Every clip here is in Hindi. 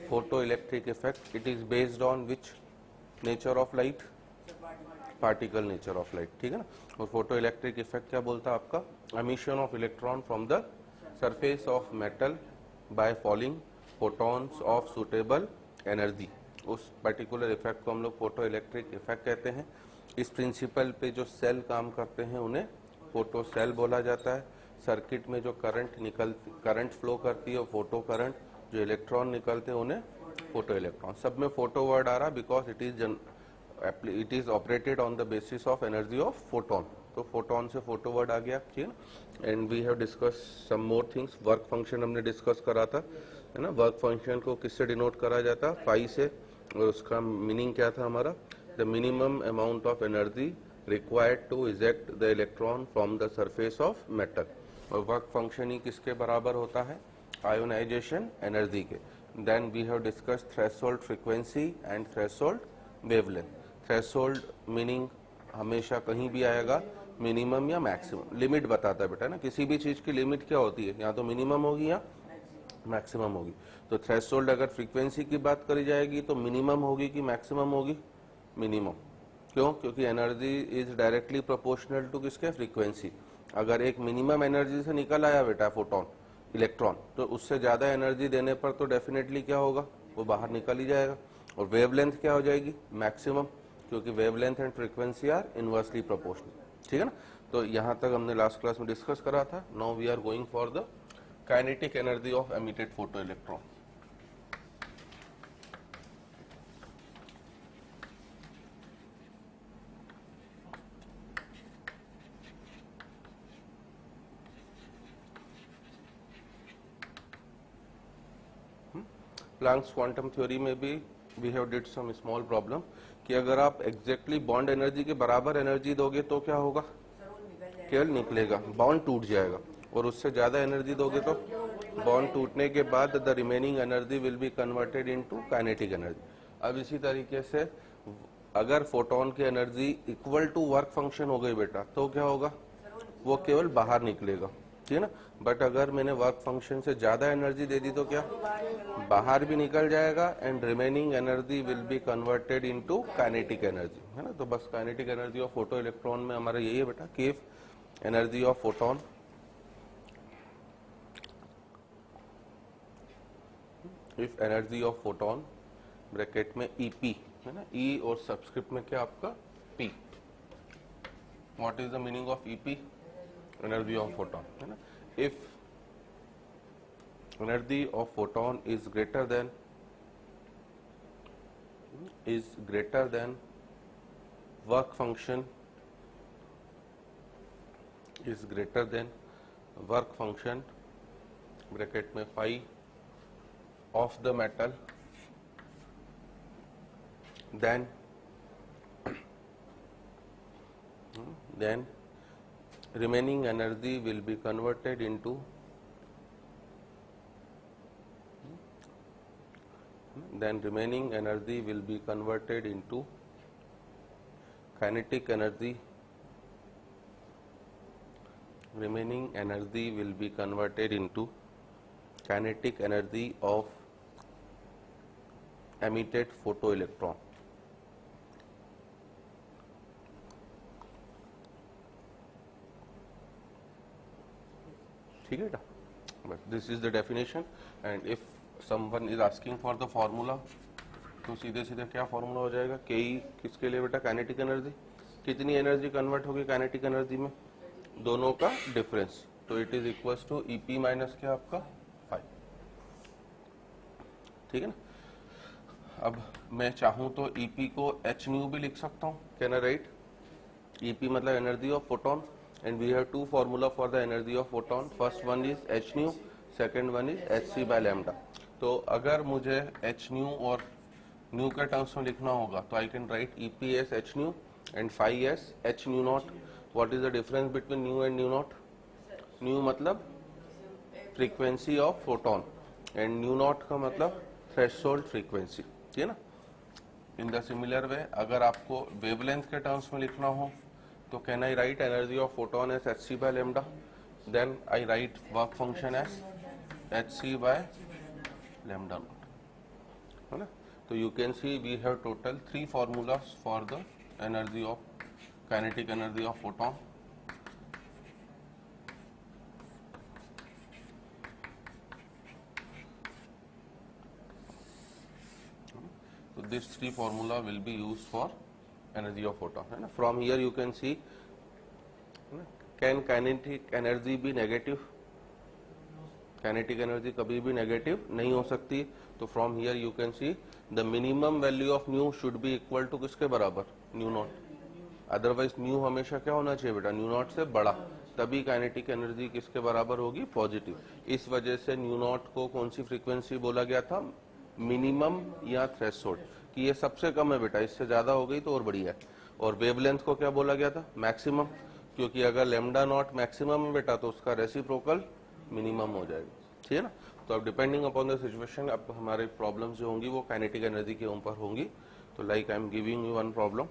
Photo electric effect, it is based on which nature of light, particle nature of light, ठीक है ना। और फोटो इलेक्ट्रिक इफेक्ट क्या बोलता है आपका, emission of electron from the surface of metal by fouling photons of suitable energy. उस पर्टिकुलर इफेक्ट को हम लोग फोटो इलेक्ट्रिक इफेक्ट कहते हैं। इस प्रिंसिपल पे जो सेल काम करते हैं उन्हें फोटो सेल बोला जाता है। सर्किट में जो करंट फ्लो करती है फोटो करंट, जो इलेक्ट्रॉन निकलते हैं उन्हें फोटो इलेक्ट्रॉन। सब में फोटो वर्ड आ रहा because it is operated on the basis of energy of photon, तो फोटोन से फोटो वर्ड आ गया, ठीक है ना। And we have discuss some more things. Work function हमने डिस्कस करा था, है ना। वर्क फंक्शन को किससे डिनोट करा जाता, फाई से, और उसका मीनिंग क्या था हमारा, the minimum amount of energy required to eject the electron from the surface of metal. और वर्क फंक्शन ही किसके बराबर होता है, आयोनाइजेशन एनर्जी के। Then we have discuss threshold frequency and threshold wavelength. Threshold meaning हमेशा कहीं भी आएगा मिनिमम या मैक्सिमम, लिमिट बताता है बेटा ना, किसी भी चीज की लिमिट क्या होती है, या तो मिनिमम होगी या मैक्सिमम होगी। तो थ्रेशोल्ड अगर फ्रीक्वेंसी की बात करी जाएगी तो मिनिमम होगी कि मैक्सिमम होगी, मिनिमम। क्यों, क्योंकि energy is directly proportional to किसके, फ्रीक्वेंसी। अगर एक मिनिमम एनर्जी से निकल आया बेटा फोटोन इलेक्ट्रॉन, तो उससे ज्यादा एनर्जी देने पर तो डेफिनेटली क्या होगा, वो बाहर निकल ही जाएगा। और वेवलेंथ क्या हो जाएगी, मैक्सिमम, क्योंकि wavelength and frequency are inversely proportional, ठीक है ना। तो यहां तक हमने लास्ट क्लास में डिस्कस करा था। Now we are going for the kinetic energy of emitted photo electron. Planck's quantum theory में भी we have did some small problem कि अगर आप एग्जैक्टली बॉन्ड एनर्जी के बराबर एनर्जी दोगे तो क्या होगा, केवल निकलेगा, बॉन्ड टूट जाएगा। और उससे ज्यादा एनर्जी दोगे तो बॉन्ड टूटने के बाद the remaining energy will be converted into kinetic energy. अब इसी तरीके से अगर फोटोन की energy equal to work function हो गई बेटा तो क्या होगा, वो केवल बाहर निकलेगा, ठीक है ना। बट अगर मैंने वर्क फंक्शन से ज्यादा एनर्जी दे दी तो क्या, बाहर भी निकल जाएगा and remaining energy will be converted into kinetic energy, है ना। तो बस kinetic energy of photo electron में हमारा यही है बेटा कि energy of photon if energy of photon bracket में ईपी, है ना, ई और सब्सक्रिप्ट में क्या आपका P. What is the meaning of EP, energy of photon, है ना। If energy of photon is greater than work function bracket में phi of the metal, then remaining energy will be converted into kinetic energy. Remaining energy will be converted into kinetic energy of emitted photoelectron. ठीक है बेटा, बस this is the definition. And if someone is asking for the formula तो सीधे सीधे क्या फॉर्मूला हो जाएगा, के ई किसके लिए बेटा, काइनेटिक एनर्जी। कितनी एनर्जी कन्वर्ट होगी काइनेटिक एनर्जी में, दोनों का डिफरेंस, तो it is equals to EP minus क्या आपका 5, ठीक है ना। अब मैं चाहूं तो ईपी को एच न्यू भी लिख सकता हूं, कैन आई राइट, ईपी मतलब energy of photon, and we have two formula for the energy of photon. First one is h nu, second one is hc by lambda. तो अगर मुझे h nu और nu के टर्म्स में लिखना होगा तो I can write EP as h nu and phi as h nu naught. What is the difference between nu and nu naught? Nu मतलब frequency of photon and nu naught का मतलब threshold frequency, ठीक है ना। In the similar way अगर आपको wavelength के टर्म्स में लिखना हो तो can I write energy of photon as hc by lambda, then I write work function as hc by lambda naught, है ना. तो you can see we have total 3 formulas for the energy of kinetic energy of photon. So this 3 formula will be used for energy of photon, है ना. From here you can see, can kinetic energy be negative? Kinetic energy कभी भी negative नहीं हो सकती. तो from here you can see the minimum value of nu should be equal to किसके बराबर? New not. अदरवाइज न्यू हमेशा क्या होना चाहिए बेटा? न्यू नॉट से बड़ा. तभी काइनेटिक एनर्जी किसके बराबर होगी? पॉजिटिव. इस वजह से न्यू नॉट को कौन सी फ्रीक्वेंसी बोला गया था? मिनिमम या थ्रेशोल्ड, कि ये सबसे कम है बेटा, इससे ज्यादा हो गई तो और बढ़िया है. और वेवलेंथ को क्या बोला गया था? मैक्सिमम, क्योंकि अगर लेमडा नॉट मैक्सिमम है बेटा तो उसका रेसिप्रोकल मिनिमम हो जाएगा. ठीक है ना. तो अब डिपेंडिंग अपॉन द सिचुएशन अब हमारे प्रॉब्लम्स जो होंगी वो काइनेटिक एनर्जी के ऊपर होंगी. तो like I am giving you one problem.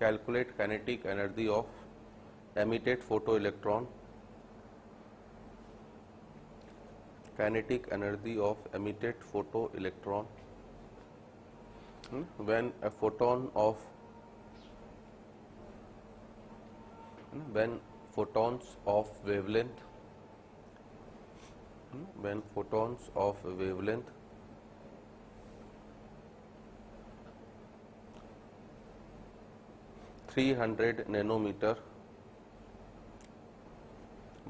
Calculate kinetic energy of emitted photoelectron. Kinetic energy of emitted photoelectron when photons of wavelength 300 nanometer,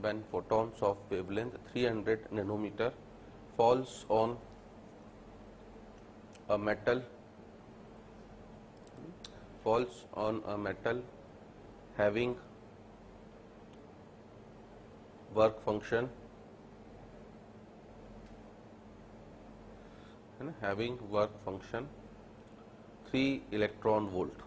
when photons of wavelength 300 nanometer falls on a metal having work function 3 electron volt.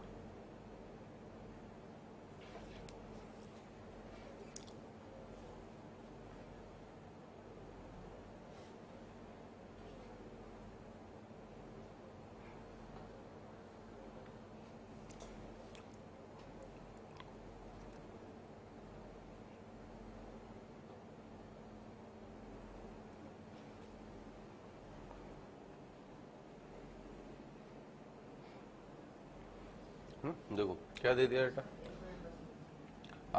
देखो क्या दे दिया बेटा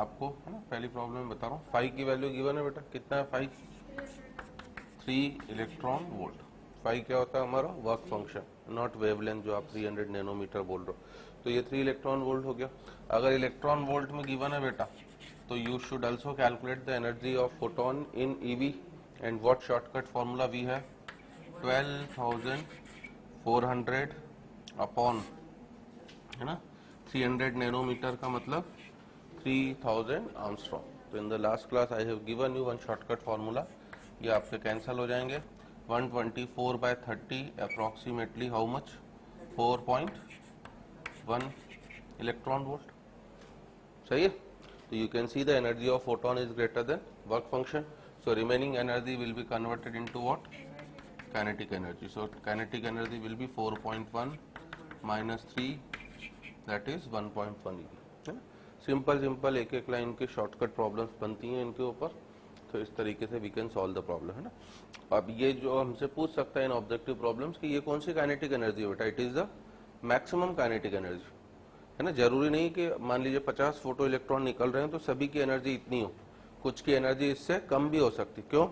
आपको, है ना. पहली प्रॉब्लम में बता रहा हूँ, फाई की वैल्यू गिवन है बेटा. कितना है फाई? 3 electron volt. फाई क्या होता है हमारा? वर्क फंक्शन, नॉट वेवलेंथ जो आप 300 नैनोमीटर बोल रहे हो. तो ये 3 इलेक्ट्रॉन वोल्ट हो गया. अगर इलेक्ट्रॉन वोल्ट में गिवन है बेटा तो you should also calculate the energy of photon in eV. And what shortcut formula we have? 12,400 upon, है ना, 300 नैनोमीटर का मतलब 3000 आर्मस्ट्रॉन्ग. तो in the last class I have given you one shortcut formula. ये आपके कैंसिल हो जाएंगे. 124/30 approximately how much? 4.1 electron volt. सही है. तो you can see the energy of photon is greater than work function. So remaining energy will be converted into what? Kinetic energy. So kinetic energy will B 4.1 minus 3, that is 1.1 EV. Simple एक एक लाइन के शॉर्टकट प्रॉब्लम्स बनती हैं इनके ऊपर. तो इस तरीके से we can solve the problem, है ना. अब ये जो हमसे पूछ सकता है इन ऑब्जेक्टिव प्रॉब्लम्स कि ये कौन सी काइनेटिक एनर्जी है बेटा? It is the maximum kinetic energy, है ना. जरूरी नहीं कि मान लीजिए 50 फोटो इलेक्ट्रॉन निकल रहे हैं तो सभी की एनर्जी इतनी हो. कुछ की एनर्जी इससे कम भी हो सकती. क्यों?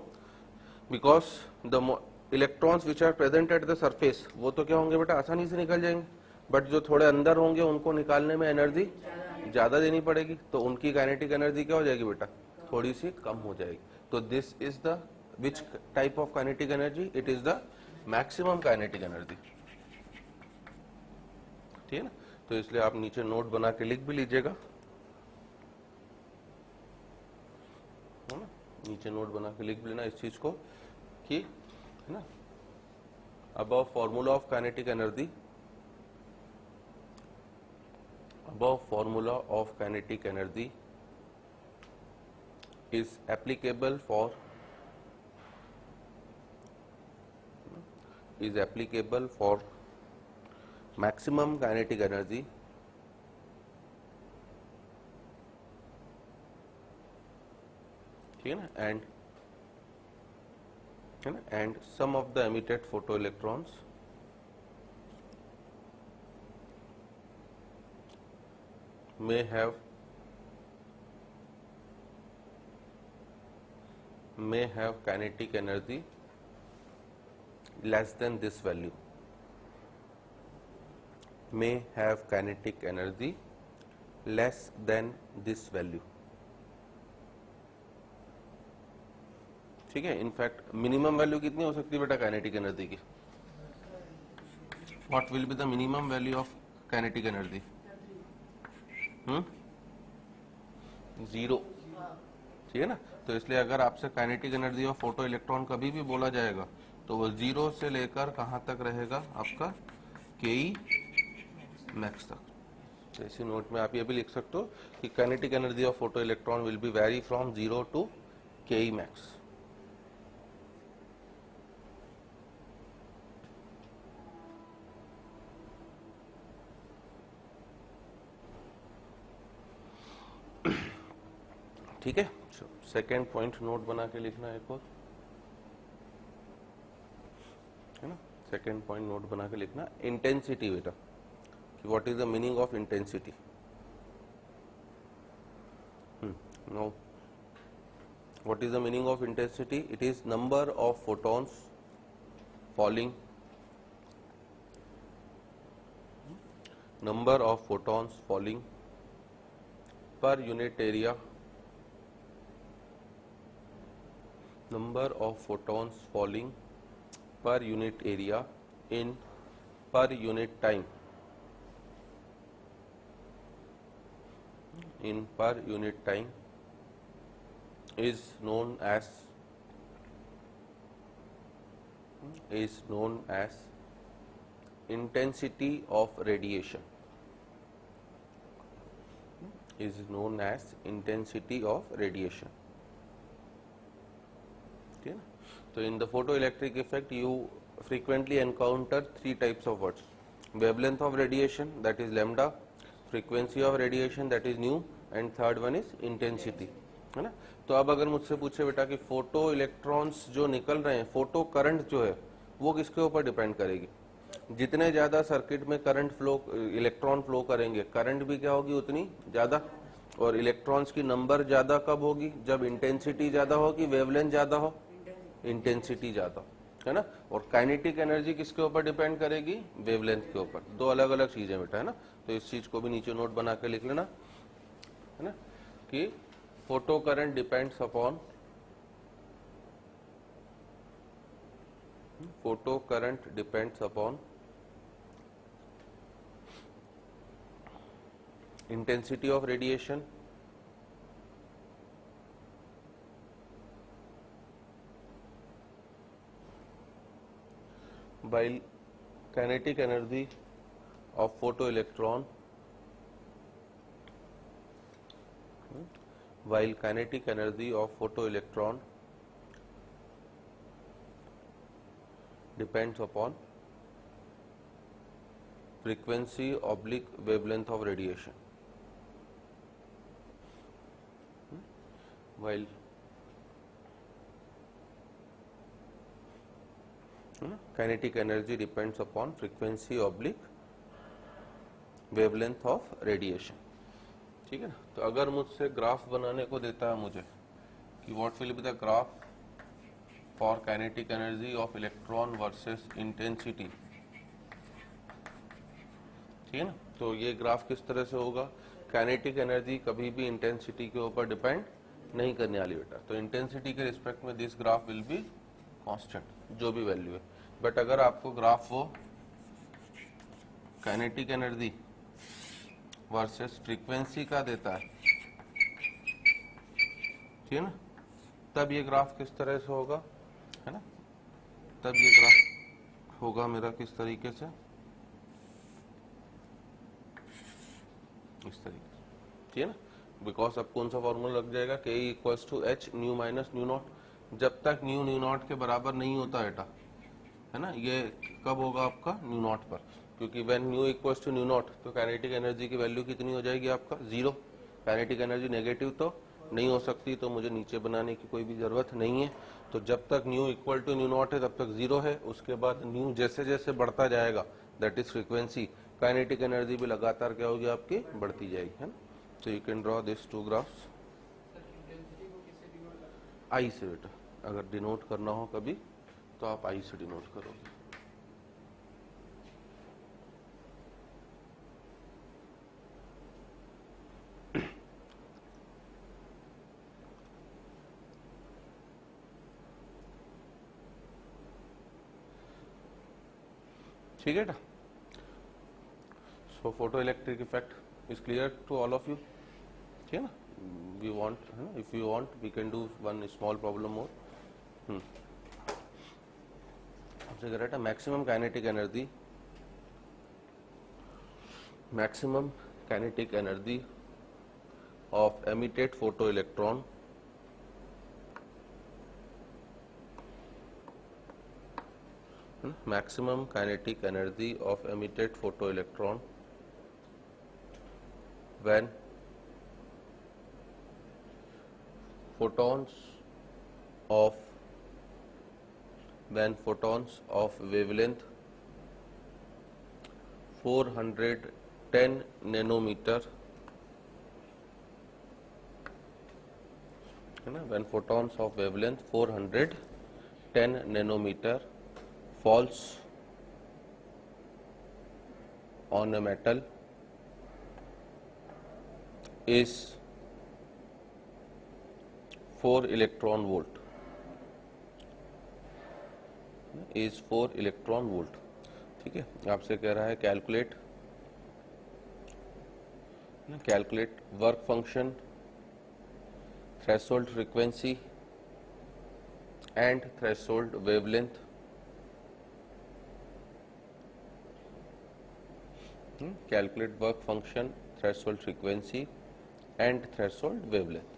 Because the electrons which are present at the surface वो तो क्या होंगे बेटा? आसानी से निकल जाएंगे. बट जो थोड़े अंदर होंगे उनको निकालने में एनर्जी ज्यादा देनी पड़ेगी. तो उनकी काइनेटिक एनर्जी क्या हो जाएगी बेटा? थोड़ी सी कम हो जाएगी. तो this is the which type of kinetic energy? It is the maximum kinetic energy. ठीक है ना. तो इसलिए आप नीचे नोट बना के लिख भी लीजिएगा, है ना. नीचे नोट बना के लिख भी लेना इस चीज को कि, है ना, above formula of kinetic energy, above formula of kinetic energy is applicable for maximum kinetic energy ठीक है ना, and some of the emitted photo electrons may have kinetic energy less than this value, may have kinetic energy less than this value. ठीक है, इनफैक्ट मिनिमम वैल्यू कितनी हो सकती है बेटा काइनेटिक एनर्जी की? What will be the minimum value of kinetic energy? Zero, ठीक है ना। तो इसलिए अगर आपसे kinetic energy of photo electron कभी भी बोला जाएगा तो वो जीरो से लेकर कहां तक रहेगा आपका? केई मैक्स तक। तो इसी नोट में आप ये भी लिख सकते हो कि kinetic energy of photo electron will be very from zero to KE max. ठीक है, सेकेंड पॉइंट नोट बना के लिखना एक और, है ना। सेकेंड पॉइंट नोट बना के लिखना, इंटेंसिटी बेटा, कि what is the meaning of intensity. No, what is the meaning of intensity? It is number of photons falling, number of photons falling per unit area, number of photons falling per unit area in per unit time, in per unit time is known as intensity of radiation, is known as intensity of radiation, ठीक है ना। तो in the photo electric effect you frequently encounter three types of words: wavelength of radiation, that is lambda; frequency of radiation, that is nu; and third one is intensity, है ना। तो अब अगर मुझसे पूछे बेटा कि फोटो इलेक्ट्रॉन्स जो निकल रहे हैं, फोटो करंट जो है वो किसके ऊपर डिपेंड करेगी? जितने ज्यादा सर्किट में करंट फ्लो, इलेक्ट्रॉन फ्लो करेंगे, करंट भी क्या होगी उतनी ज्यादा, और इलेक्ट्रॉन्स की नंबर ज्यादा कब होगी? जब इंटेंसिटी ज्यादा हो कि वेवलेंथ ज्यादा हो? इंटेंसिटी ज्यादा, है ना। और काइनेटिक एनर्जी किसके ऊपर डिपेंड करेगी? वेवलेंथ के ऊपर। दो अलग अलग चीजें बेटा, है ना। तो इस चीज को भी नीचे नोट बना के लिख लेना, है ना, कि photo current depends upon, photo current depends upon intensity of radiation, while kinetic energy of photoelectron, while kinetic energy of photoelectron depends upon frequency oblique wavelength of radiation, while kinetic energy depends upon frequency oblique wavelength of radiation, ठीक है ना। तो अगर मुझसे ग्राफ बनाने को देता है मुझे कि what will be the graph for kinetic energy of electron versus intensity, ठीक है ना, तो ये ग्राफ किस तरह से होगा? काइनेटिक एनर्जी कभी भी इंटेंसिटी के ऊपर डिपेंड नहीं करने वाली बेटा। तो इंटेंसिटी के रिस्पेक्ट में this graph will be constant, जो भी वैल्यू है। बट अगर आपको ग्राफ वो काइनेटिक एनर्जी वर्सेस फ्रीक्वेंसी का देता है, ठीक है ना, तब ये ग्राफ किस तरह से होगा, है ना। तब ये ग्राफ होगा मेरा किस तरीके से? इस तरीके से, ठीक है ना। बिकॉज अब कौन सा फॉर्मूला लग जाएगा? K equals to h nu minus nu naught. जब तक न्यू न्यू नॉट के बराबर नहीं होता बेटा, है ना, ये कब होगा आपका? न्यू नॉट पर, क्योंकि when nu equals to nu naught तो काइनेटिक एनर्जी की वैल्यू कितनी हो जाएगी आपका 0। काइनेटिक एनर्जी नेगेटिव तो नहीं हो सकती, तो मुझे नीचे बनाने की कोई भी जरूरत नहीं है। तो जब तक nu equal to nu naught है तब तक 0 है, उसके बाद न्यू जैसे जैसे बढ़ता जाएगा that is frequency, kinetic energy भी लगातार क्या होगी आपकी बढ़ती जाएगी, है ना। So you can draw these two graphs. आई से बेटा, अगर डिनोट करना हो कभी तो आप आई से डिनोट करोगे। ठीक है ना। So photo electric effect is clear to all of you, ठीक है ना। वी वांट, है ना, if you want we can do one small problem more. आपसे कह रहा था maximum kinetic energy of emitted photo electron maximum kinetic energy of emitted photoelectron when photons of wavelength 410 nanometer, है ना, when photons of wavelength 410 nanometer falls on a metal is 4 electron volt, is 4 electron volt। ठीक है, आपसे कह रहा है calculate work function, threshold frequency and threshold wavelength calculate work function, threshold frequency and threshold wavelength।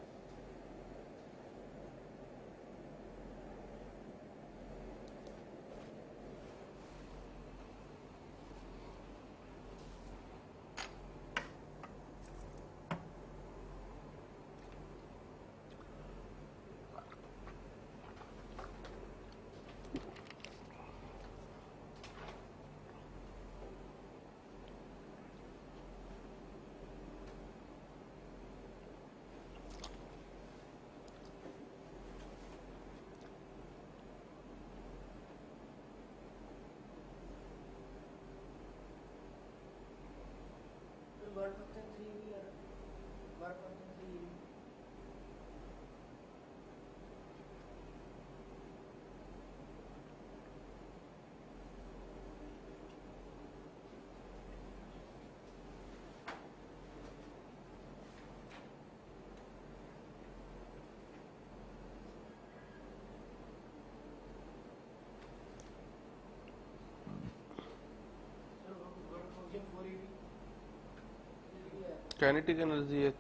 Kinetic energy है,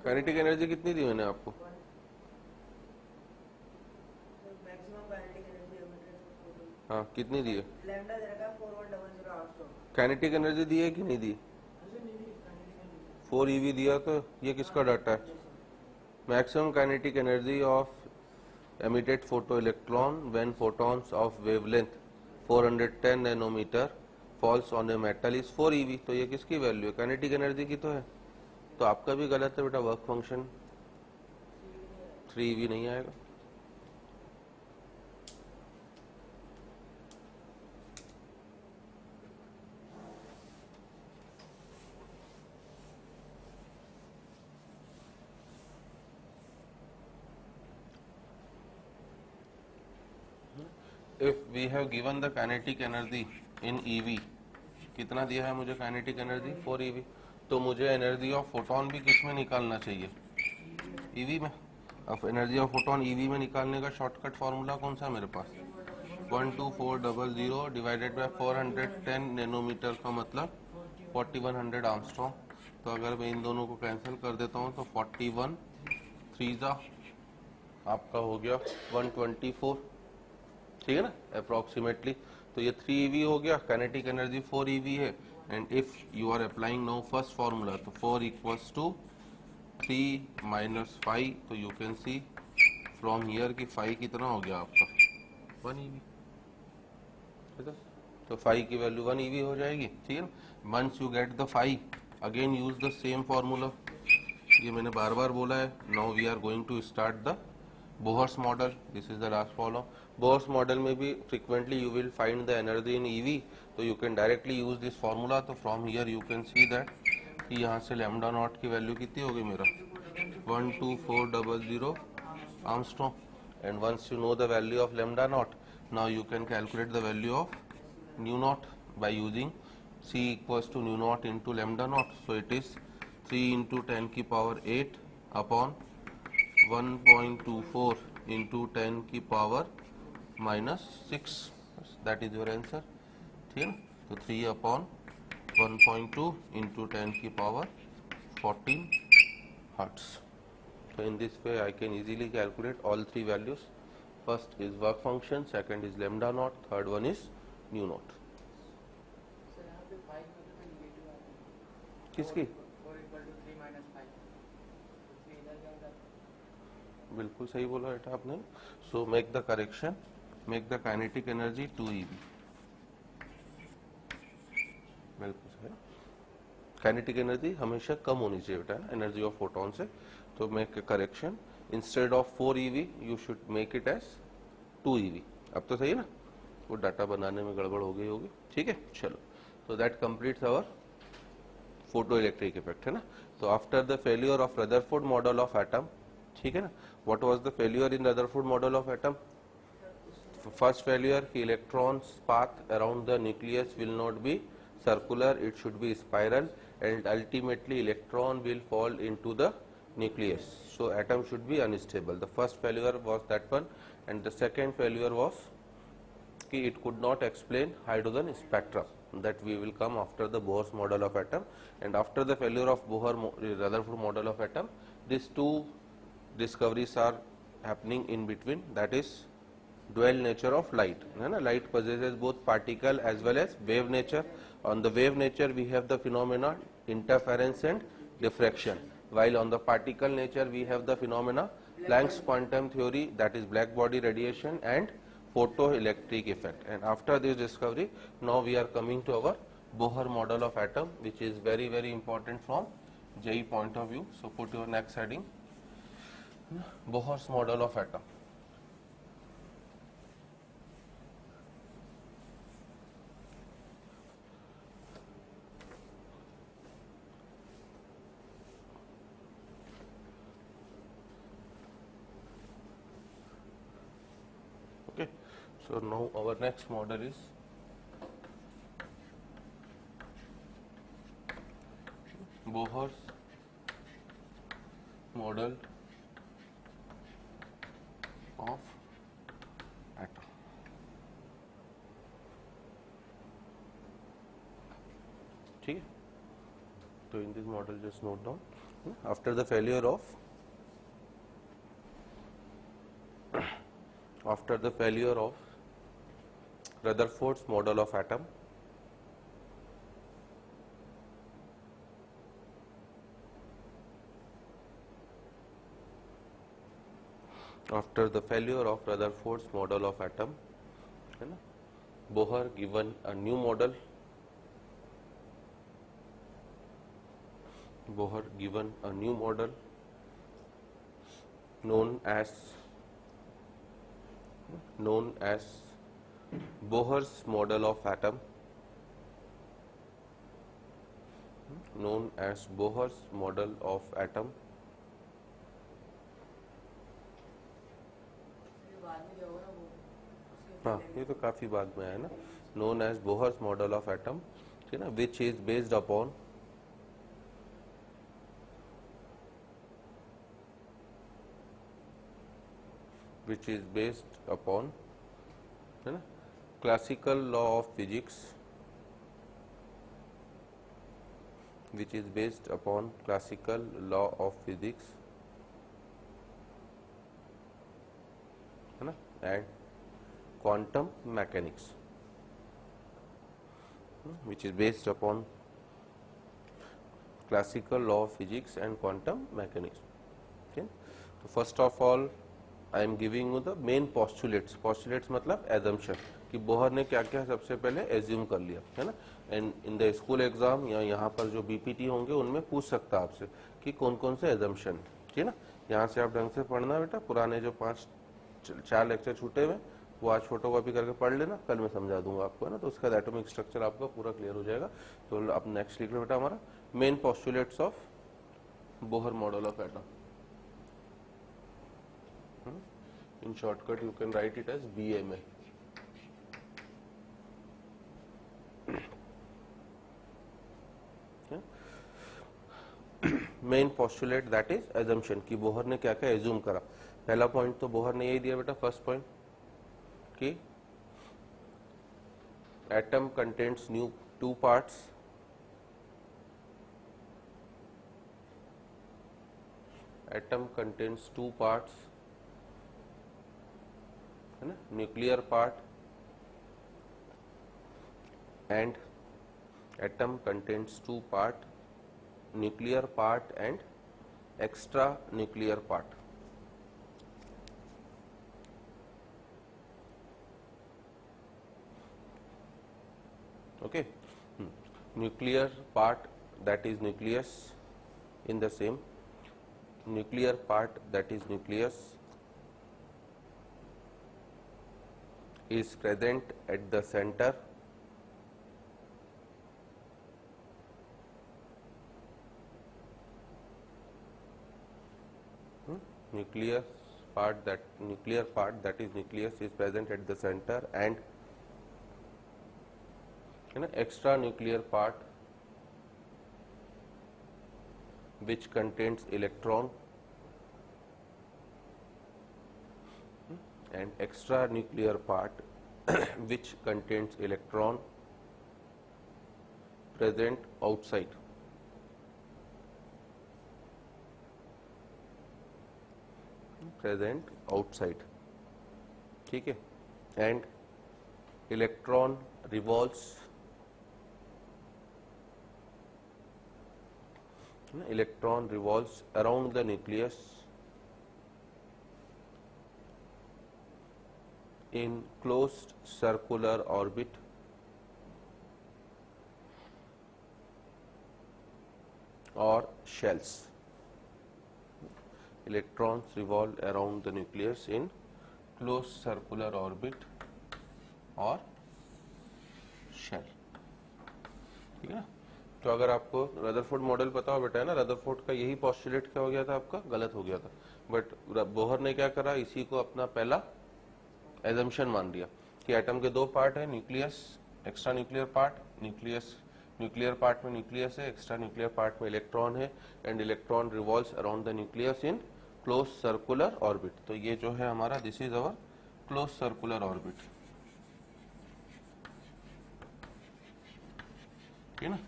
काइनेटिक एनर्जी कितनी दी मैंने आपको? हाँ कितनी दी है? काइनेटिक एनर्जी दी है कि नहीं दी? 4 eV दिया। तो ये किसका डाटा है? Maximum kinetic energy of emitted photo electron when photons of wavelength 410 nanometre falls on a metal is 4 eV। तो ये किसकी वैल्यू है? काइनेटिक एनर्जी की तो है। तो आपका भी गलत है बेटा, वर्क फंक्शन 3 eV नहीं आएगा। If we have given the kinetic energy in EV, कितना दिया है मुझे काइनेटिक एनर्जी? 4 eV। तो मुझे एनर्जी ऑफ फोटोन भी किस में निकालना चाहिए? EV में। अब एनर्जी ऑफ फोटोन EV में निकालने का शॉर्टकट फॉर्मूला कौन सा है मेरे पास? 12400 डिवाइडेड बाय 410 नैनोमीटर का मतलब 4100 आर्मस्ट्रॉन्ग। तो अगर मैं इन दोनों को कैंसिल कर देता हूँ तो 41 3 आपका हो गया 124, ठीक है ना, अप्रोक्सीमेटली। तो ये 3 eV हो गया, काइनेटिक एनर्जी 4 eV है, and if you are applying now first formula, तो 4 इक्वल्स टू 3 माइनस 5, तो you can see from here की 5 कितना हो गया आपका 1 eV, तो 5 की वैल्यू 1 eV हो जाएगी, ठीक है ना। Once you get the 5, again use the same formula, ये मैंने बार बार बोला है। Now we are going to start the Bohr's model, this is the last follow. Bohr's model में भी frequently you will find the energy in eV, तो you can directly use this formula. तो from here you can see that कि यहाँ से लैम्डा नॉट की वैल्यू कितनी हो गई मेरा 12400 Armstrong, and once you know the value of lambda naught, now you can calculate the value of nu naught by using c equals to nu naught into lambda naught. So it is 3 into 10 की power 8 upon 1.24 into 10 की power minus 6, that is your answer, ठीक है ना। तो 3 upon 1.2 into 10 की power 14 hertz. So in this way I can easily calculate all three values. First is work function, second is lambda naught, third one is nu naught. किसकी? बिल्कुल सही बोला बेटा आपने। So make the correction, make the kinetic energy 2 eV, बिल्कुल सही। काइनेटिक एनर्जी हमेशा कम होनी चाहिए बेटा एनर्जी ऑफ फोटोन से, तो make correction, instead of 4 eV you should make it as 2 eV। अब तो सही है ना, वो डाटा बनाने में गड़बड़ हो गई होगी, ठीक है। चलो, तो that completes our photo electric effect, है ना। तो after the failure of Rutherford model of atom, ठीक है ना, what was the failure in Rutherford model of atom? First failure कि electrons path around the nucleus will not be circular, it should be spiral, and ultimately electron will fall into the nucleus, so atom should be unstable. The first failure was that one, and the second failure was कि it could not explain hydrogen spectrum, that we will come after the Bohr's model of atom. And after the failure of Bohr-Rutherford model of atom, these two discoveries are happening in between, that is dual nature of light, है ना। Light possesses both particle as well as wave nature. On the wave nature we have the phenomena interference and diffraction, while on the particle nature we have the phenomena Planck's quantum theory, that is black body radiation and photoelectric effect. And after this discovery, now we are coming to our Bohr model of atom, which is very very important from JEE point of view. So put your next heading, Bohr's model of atom. Okay, so now our next model is Bohr's model of atom. ठीक है, तो in this model just note down, after the failure of Rutherford's model of atom, after the failure of Rutherford's model of atom, है ना, Bohr given a new model, Bohr given a new model known as Bohr's model of atom, known as Bohr's model of atom. हाँ, ये तो काफी बाद में है ना, known as Bohr's model of atom, ठीक है ना, which is based upon है ना classical law of physics, which is based upon classical law of physics, है ना, and quantum mechanics, which is based upon classical law of physics and quantum mechanics. Okay, so first of all I am giving you the main postulates. Postulates मतलब assumption कि बोहर ने क्या क्या सबसे पहले assume कर लिया है ना. And in the school exam या यहाँ पर जो बीपीटी होंगे उनमें पूछ सकता है आपसे कि कौन कौन से assumption, ठीक है ना. यहाँ से आप ढंग से पढ़ना बेटा. पुराने जो 4 लेक्चर छूटे हुए वो आज फोटोकॉपी करके पढ़ लेना, कल मैं समझा दूंगा आपको, है ना. तो उसका एटॉमिक स्ट्रक्चर आपका पूरा क्लियर हो जाएगा. तो अब नेक्स्ट लिख लो बेटा हमारा main postulates of Bohr model of atom. In shortcut you can write it as BMA. Main postulate that is assumption कि बोहर ने क्या क्या एज्यूम करा. पहला पॉइंट तो बोहर ने यही दिया बेटा, फर्स्ट पॉइंट कि atom contains new 2 parts. Atom contains 2 parts, है ना, nuclear part and atom contains 2 part, nuclear part and extra nuclear part. Okay, nuclear part that is nucleus in the same, nuclear part that is nucleus is present at the center nuclear part that is nucleus is present at the center and extra nuclear part which contains electron and extra nuclear part which contains electron present outside. Present outside, ठीक है. And electron revolves around the nucleus in closed circular orbit or shells. Electrons revolve around the nucleus in closed circular orbit or shell, ठीक है ना. तो अगर आपको रदरफोर्ड मॉडल पता हो बेटा, है ना, रदरफोर्ड का यही पोस्टुलेट क्या हो गया था आपका, गलत हो गया था. बट बोहर ने क्या करा, इसी को अपना पहला एजम्पशन मान लिया कि एटम के 2 पार्ट है, nucleus, extra nuclear part. Nuclear part में न्यूक्लियस है, एक्स्ट्रा न्यूक्लियर पार्ट में इलेक्ट्रॉन है and electron revolves around the nucleus in close circular orbit. तो ये जो है हमारा, this is our close circular orbit, ठीक है ना.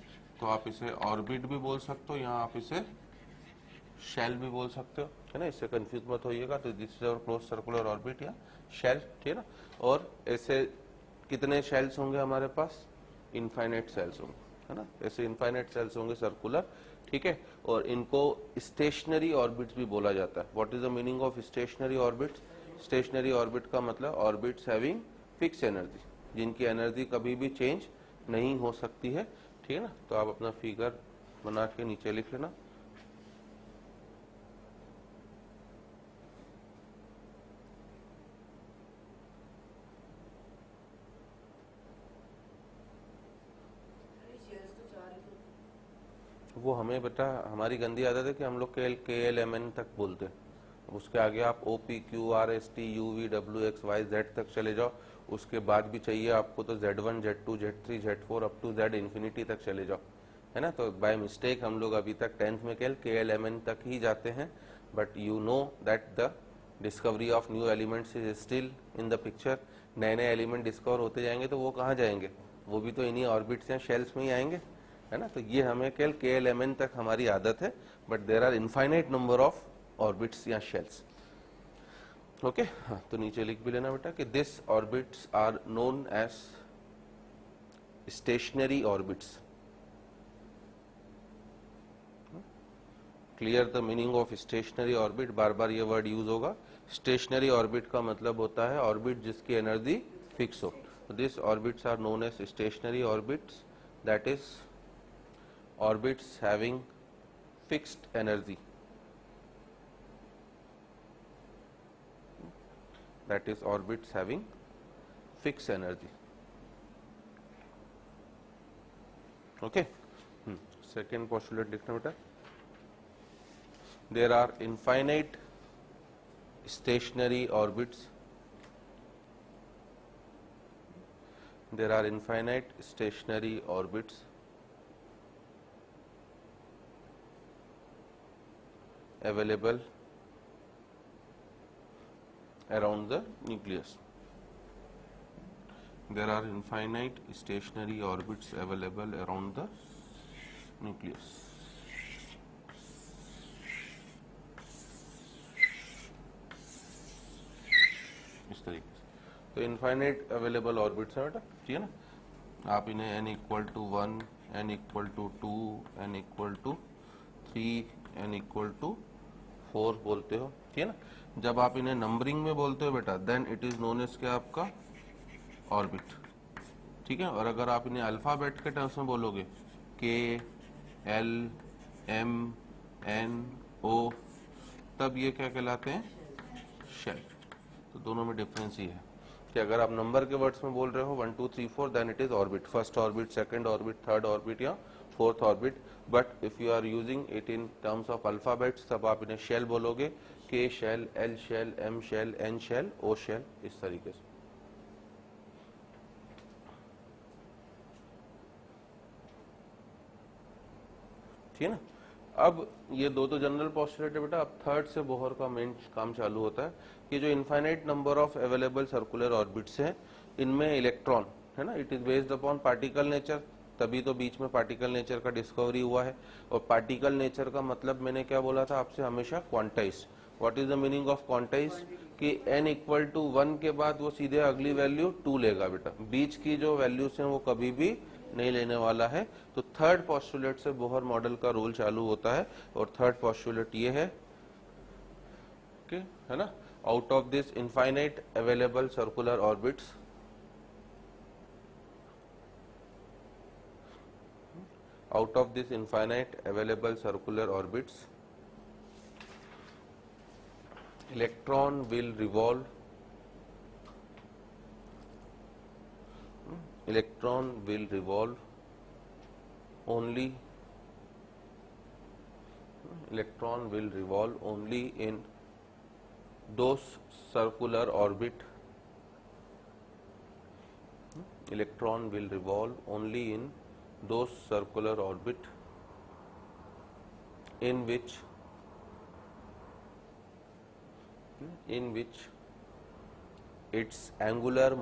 तो आप इसे ऑर्बिट भी बोल सकते हो, यहाँ आप इसे शेल भी बोल सकते हो, है ना. इससे कंफ्यूज मत होइएगा. तो this is our close circular orbit या शेल, ठीक है ना. और ऐसे कितने शेल्स होंगे हमारे पास, इनफाइनाइट सेल्स होंगे, है ना. ऐसे इनफाइनाइट सेल्स होंगे सर्कुलर, ठीक है. और इनको स्टेशनरी ऑर्बिट्स भी बोला जाता है. What is the meaning of stationary orbits? Stationary orbit का मतलब ऑर्बिट्स हैविंग फिक्स एनर्जी, जिनकी एनर्जी कभी भी चेंज नहीं हो सकती है, ठीक है ना. तो आप अपना फिगर बना के नीचे लिख लेना. वो हमें बेटा, हमारी गंदी आदत है कि हम लोग KLMN तक बोलते हैं. उसके आगे आप OPQRST UV WXYZ तक चले जाओ. उसके बाद भी चाहिए आपको तो Z1 Z2 Z3 Z4 up to Z infinity तक चले जाओ, है ना. तो बाय मिस्टेक हम लोग अभी तक 10th में KLMN तक ही जाते हैं. But you know that the discovery of new elements is still in the picture. नए नए एलिमेंट डिस्कवर होते जाएंगे तो वो कहाँ जाएंगे, वो भी तो इन्हीं ऑर्बिट्स या शेल्स में ही आएंगे, है ना. तो ये हमें KLMN तक हमारी आदत है. But there are infinite number of orbits या शेल्स. ओके, हाँ, तो नीचे लिख भी लेना बेटा कि this orbits are known as stationary orbits. Clear the meaning of stationary orbit. बार बार ये वर्ड यूज होगा. स्टेशनरी ऑर्बिट का मतलब होता है ऑर्बिट जिसकी एनर्जी फिक्स हो. This orbits are known as stationary orbits, that is orbits having fixed energy. That is orbits having fixed energy. Okay. Second postulate लिखना बेटा. There are infinite stationary orbits. There are infinite stationary orbits available around the nucleus. There are infinite stationary orbits available around the nucleus. इस तरीके से तो इनफाइनाइट अवेलेबल ऑर्बिट्स है बेटा, ठीक है ना. आप इन्हें n equal to 1, n equal to 2, n equal to 3, n equal to 4 बोलते हो, ठीक है ना. जब आप इन्हें नंबरिंग में बोलते हो बेटा, then it is known as क्या आपका ऑर्बिट, ठीक है. और अगर आप इन्हें अल्फाबेट के टर्म्स में बोलोगे K, L, M, N, O, तब ये क्या कहलाते हैं, शेल. तो दोनों में डिफरेंस ही है कि अगर आप नंबर के वर्ड्स में बोल रहे हो 1 2 3 4, then it is orbit. First orbit, second orbit, third orbit या fourth orbit. But if you are using it in terms of alphabets, तब आप इन्हें शेल बोलोगे. K shell, L shell, M shell, N shell, O shell, इस तरीके से. ठीक है ना. अब ये दो तो जनरल पोस्टुलेट है बेटा. अब थर्ड से बोहर का मेन काम चालू होता है कि जो infinite number of available circular orbits हैं, इनमें इलेक्ट्रॉन है ना, it is based upon particle nature. तभी तो बीच में पार्टिकल नेचर का डिस्कवरी हुआ है. और पार्टिकल नेचर का मतलब मैंने क्या बोला था आपसे, हमेशा quantize. What is the meaning of quantize? कि n इक्वल टू 1 के बाद वो सीधे अगली वैल्यू 2 लेगा बेटा. बीच की जो वैल्यूज हैं वो कभी भी नहीं लेने वाला है. तो थर्ड पोस्टुलेट से बोहर मॉडल का रूल चालू होता है. और थर्ड पोस्टुलेट ये है कि है ना, out of this infinite available circular orbits, out of this infinite available circular orbits, electron will revolve, electron will revolve only, electron will revolve only in those circular orbit, electron will revolve only in those circular orbit in which its angular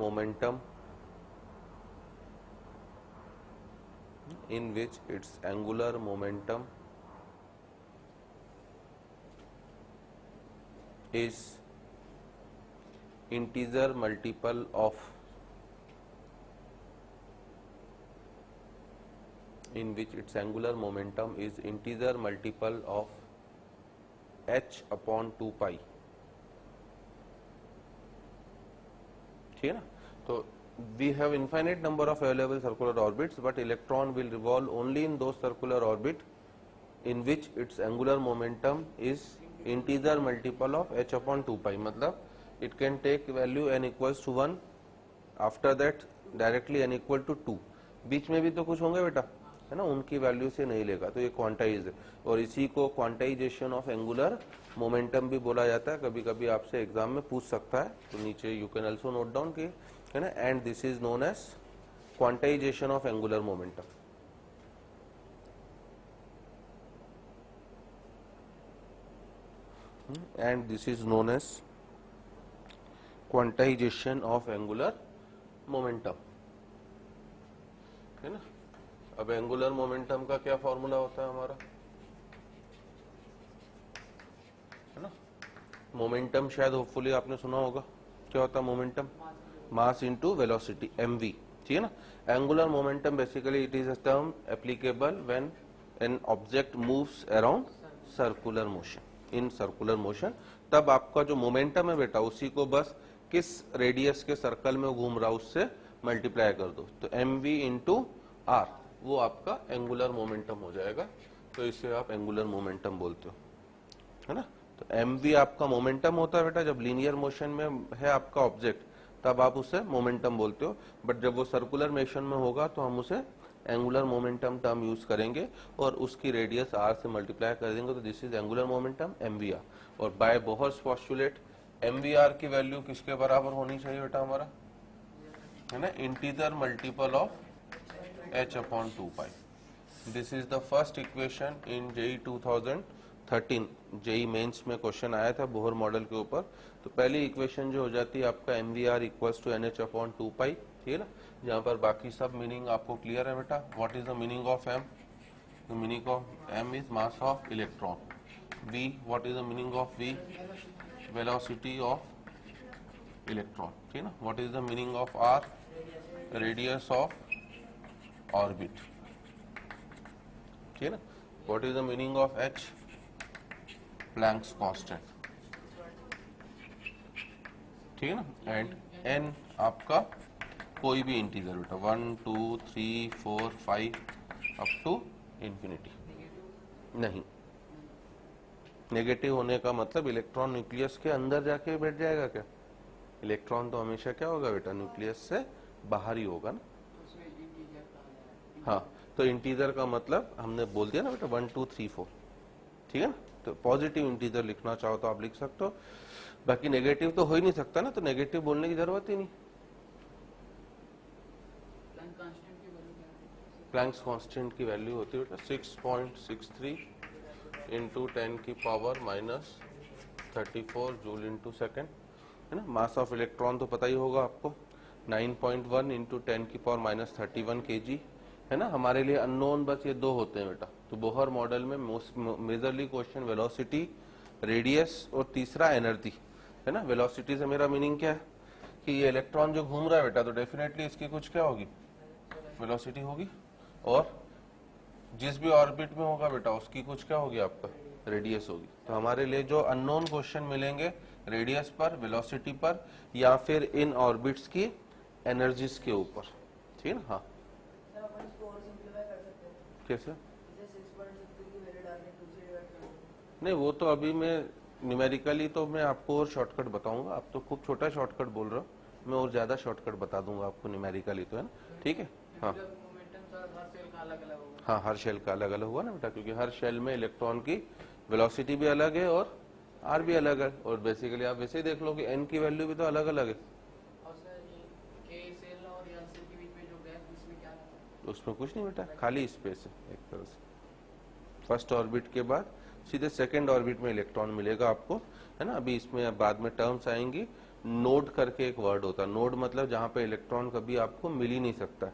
momentum is integer multiple of h upon 2 pi. ठीक है ना. तो we have infinite number of available circular orbits, but electron will revolve only in those circular orbit in which its angular momentum is integer multiple of h upon 2 pi. मतलब it can take value n equals to 1, after that directly n equal to 2. बीच में भी तो कुछ होंगे बेटा, है ना, उनकी वैल्यू से नहीं लेगा. तो ये क्वांटाइज है. और इसी को क्वांटाइजेशन ऑफ एंगुलर मोमेंटम भी बोला जाता है. कभी कभी आपसे एग्जाम में पूछ सकता है, तो नीचे you can also note down कि, है ना, and this is known as quantization of angular momentum. And this is known as quantization of angular momentum, है ना. अब एंगुलर मोमेंटम का क्या फॉर्मूला होता है हमारा, है ना. मोमेंटम शायद होपफुली आपने सुना होगा. क्या होता है momentum? Mass into velocity, mv. ठीक है ना। Angular momentum basically it is a term applicable when an object moves around circular motion, in circular motion, तब आपका जो मोमेंटम है बेटा उसी को बस किस रेडियस के सर्कल में घूम रहा उससे मल्टीप्लाई कर दो, तो mv इंटू आर वो आपका एंगुलर मोमेंटम हो जाएगा। तो इसे आप एंगुलर मोमेंटम बोलते हो, है ना। तो mv आपका मोमेंटम होता है बेटा, जब लीनियर मोशन में है आपका ऑब्जेक्ट तब आप उसे मोमेंटम बोलते हो, बट जब वो सर्कुलर मोशन में होगा तो हम उसे एंगुलर मोमेंटम टर्म यूज करेंगे और उसकी रेडियस r से मल्टीप्लाई कर देंगे, तो this is angular momentum mvr। और बाय बोहर्स पोस्टुलेट mvr की वैल्यू किसके बराबर होनी चाहिए बेटा हमारा, है ना, integer multiple of h upon 2 pi. This is the first equation in JEE 2013, JEE Mains में क्वेश्चन आया था बोहर मॉडल के ऊपर। तो पहली इक्वेशन जो हो जाती है आपका mvr equals to nh upon 2 pi, ठीक है ना। जहाँ पर बाकी सब मीनिंग आपको क्लियर है बेटा। What is the meaning of m? The meaning of m is mass of electron. v, what is the meaning of v? Velocity of electron, ठीक है ना। What is the meaning of r? Radius of orbit, ठीक है ना। What is the meaning of h? Planck's constant, ठीक है ना। एंड n आपका कोई भी इंटीजर बेटा 1 2 3 4 5 अप टू इंफिनिटी। नहीं, नेगेटिव होने का मतलब इलेक्ट्रॉन न्यूक्लियस के अंदर जाके बैठ जाएगा क्या? इलेक्ट्रॉन तो हमेशा क्या होगा बेटा, न्यूक्लियस से बाहर ही होगा ना। हाँ, तो इंटीजर का मतलब हमने बोल दिया ना बेटा 1 2 3 4, ठीक है ना। तो पॉजिटिव इंटीजर लिखना चाहो तो आप लिख सकते हो, बाकी नेगेटिव तो हो ही नहीं सकता ना, तो नेगेटिव बोलने की जरूरत ही नहीं। प्लैंक्स कांस्टेंट की वैल्यू होती है बेटा 6.63 इंटू 10 की power minus 34 joule into second, है ना। मास ऑफ इलेक्ट्रॉन तो पता ही होगा आपको 9.1 इंटू 10 की पावर माइनस 31 kg, है ना। हमारे लिए अननोन बस ये दो होते हैं बेटा। तो बोहर मॉडल में मेजरली क्वेश्चन वेलोसिटी, रेडियस और तीसरा एनर्जी, है ना। वेलोसिटी से मेरा मीनिंग क्या है कि ये इलेक्ट्रॉन जो घूम रहा है बेटा, तो डेफिनेटली इसकी कुछ क्या होगी, वेलोसिटी होगी, और जिस भी ऑर्बिट में होगा बेटा उसकी कुछ क्या होगी, आपका रेडियस होगी। तो हमारे लिए जो अननोन क्वेश्चन मिलेंगे रेडियस पर, वेलोसिटी पर, या फिर इन ऑर्बिट्स की एनर्जीज के ऊपर, ठीक है ना। हाँ, कैसे? नहीं, वो तो अभी मैं न्यूमेरिकली तो मैं आपको और शॉर्टकट बताऊंगा। आप तो खूब छोटा शॉर्टकट बोल रहे हो, मैं और ज्यादा शॉर्टकट बता दूंगा आपको न्यूमेरिकली, तो है ना, ठीक है। हाँ हाँ, हर शेल का अलग अलग हुआ ना बेटा, क्योंकि हर शेल में इलेक्ट्रॉन की वेलोसिटी भी अलग है और आर भी अलग है, और बेसिकली आप वैसे ही देख लो कि एन की वैल्यू भी तो अलग अलग है। उसमें कुछ नहीं बेटा, खाली स्पेस है एक तरह से। फर्स्ट ऑर्बिट के बाद सीधे सेकंड ऑर्बिट में इलेक्ट्रॉन मिलेगा आपको, है ना। अभी इसमें बाद में टर्म्स आएंगी। नोड करके एक वर्ड होता है, नोड मतलब जहां पे इलेक्ट्रॉन कभी आपको मिल ही नहीं सकता,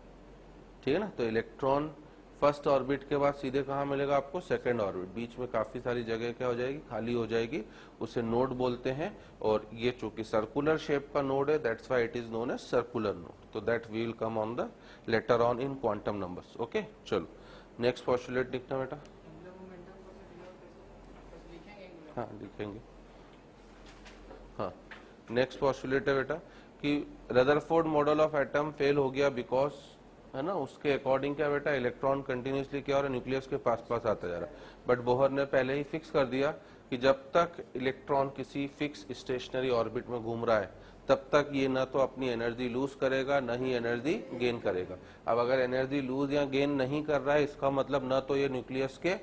ठीक है ना। तो इलेक्ट्रॉन फर्स्ट ऑर्बिट के बाद सीधे कहाँ मिलेगा आपको, सेकंड ऑर्बिट। बीच में काफी सारी जगह क्या हो जाएगी, खाली हो जाएगी, उसे नोड बोलते हैं। और ये चूंकि सर्कुलर शेप का नोड है, that's why it is known as circular node. तो that we will come on the later on in quantum numbers. Okay, चलो नेक्स्ट पोस्टुलेट लिखना बेटा। हाँ लिखेंगे। हाँ, नेक्स्ट पोस्टुलेट है बेटा कि Rutherford model of atom fail हो गया बिकॉज, है ना, उसके अकॉर्डिंग क्या बेटा, इलेक्ट्रॉन कंटिन्यूसली क्या हो रहा है, न्यूक्लियस के पास पास आता जा रहा है। बट बोहर ने पहले ही फिक्स कर दिया कि जब तक इलेक्ट्रॉन किसी फिक्स स्टेशनरी ऑर्बिट में घूम रहा है तब तक ये ना तो अपनी एनर्जी लूज करेगा न ही एनर्जी गेन करेगा। अब अगर एनर्जी लूज या गेन नहीं कर रहा है, इसका मतलब न तो ये न्यूक्लियस के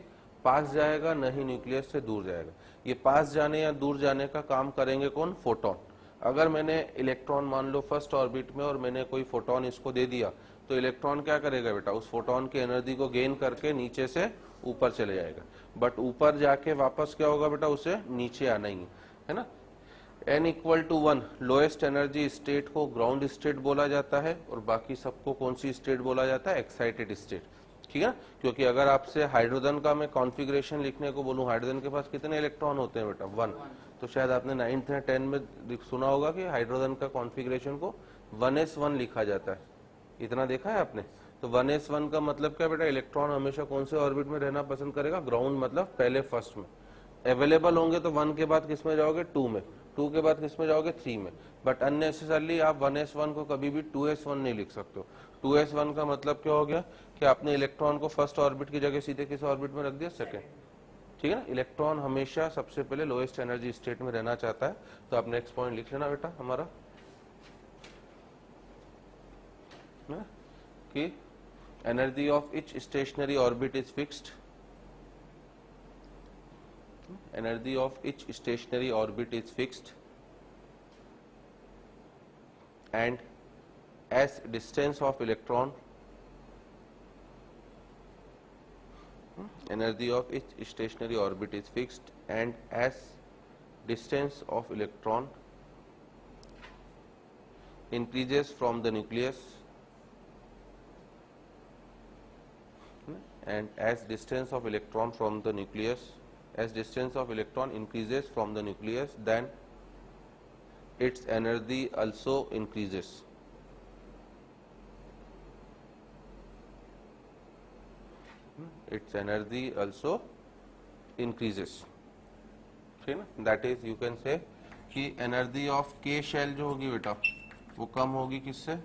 पास जाएगा न ही न्यूक्लियस से दूर जाएगा। ये पास जाने या दूर जाने का काम करेंगे कौन, फोटोन। अगर मैंने इलेक्ट्रॉन मान लो फर्स्ट ऑर्बिट में और मैंने कोई फोटोन इसको दे दिया, तो इलेक्ट्रॉन क्या करेगा बेटा, उस फोटोन की एनर्जी को गेन करके नीचे से ऊपर चले जाएगा। बट ऊपर जाके वापस क्या होगा बेटा, उसे नीचे आना ही है ना। n equal to 1 lowest energy state को ग्राउंड स्टेट बोला जाता है, और बाकी सबको कौन सी स्टेट बोला जाता है, एक्साइटेड स्टेट, ठीक है। क्योंकि अगर आपसे हाइड्रोजन का मैं कॉन्फ़िगरेशन लिखने को बोलूं, हाइड्रोजन के पास कितने इलेक्ट्रॉन होते हैं बेटा, 1। तो शायद आपने 9th या 10 में सुना होगा कि हाइड्रोजन का कॉन्फ़िगरेशन को 1s1 लिखा जाता है। इतना देखा है आपने। तो 1s1 का मतलब क्या बेटा, इलेक्ट्रॉन हमेशा कौन से ऑर्बिट में रहना पसंद करेगा, ग्राउंड मतलब पहले फर्स्ट में। अवेलेबल होंगे तो 1 के बाद किस में जाओगे, 2 में, 2 के बाद किस में जाओगे, 3 में। बट अननेसेसरली आप 1s1 को कभी भी 2s1 नहीं लिख सकते हो। 2s1 का मतलब क्या हो गया कि आपने इलेक्ट्रॉन को फर्स्ट ऑर्बिट की जगह सीधे किस ऑर्बिट में रख दिया, सेकेंड। ठीक है ना, इलेक्ट्रॉन हमेशा सबसे पहले लोएस्ट एनर्जी स्टेट में रहना चाहता है। तो आप नेक्स्ट पॉइंट लिख लेना बेटा हमारा कि energy of each stationery orbit is fixed, energy of each stationary orbit is fixed and as distance of electron, energy of each stationary orbit is fixed and as distance of electron increases from the nucleus and as distance of electron from the nucleus, as distance of electron increases from the nucleus, then its energy also increases. Its energy also increases. ठीक है ना, that is you can say कि एनर्जी ऑफ के शेल जो होगी बेटा वो कम होगी किससे,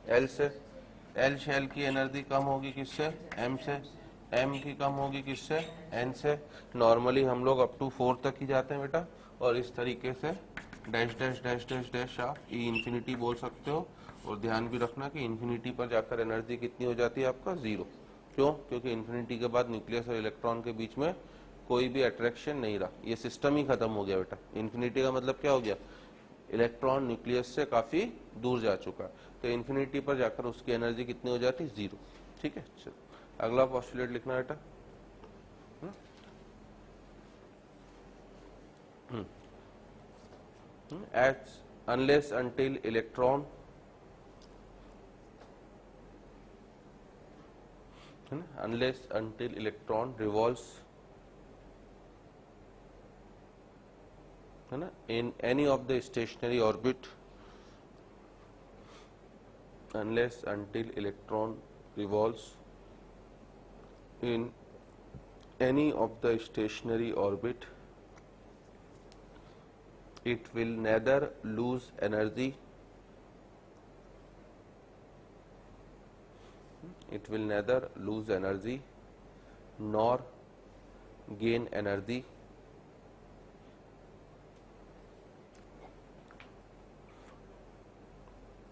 एल से। एल शेल की एनर्जी कम होगी किससे, एम से। एम की कम होगी किससे, एन से। नॉर्मली हम लोग अप टू 4 तक ही जाते हैं बेटा, और इस तरीके से dash dash dash dash dash आप ई इन्फिनिटी बोल सकते हो। और ध्यान भी रखना कि इन्फिनिटी पर जाकर एनर्जी कितनी हो जाती है आपका, 0। क्यों, क्योंकि इन्फिनिटी के बाद न्यूक्लियस और इलेक्ट्रॉन के बीच में कोई भी अट्रैक्शन नहीं रहा, ये सिस्टम ही खत्म हो गया बेटा। इन्फिनिटी का मतलब क्या हो गया, इलेक्ट्रॉन न्यूक्लियस से काफी दूर जा चुका है, तो इन्फिनिटी पर जाकर उसकी एनर्जी कितनी हो जाती है, 0। ठीक है, चलो अगला पोस्टुलेट लिखना बेटा। as unless until electron unless until electron revolves है ना in any of the stationary orbit, unless until electron revolves in any of the stationary orbit, it will neither lose energy, it will neither lose energy nor gain energy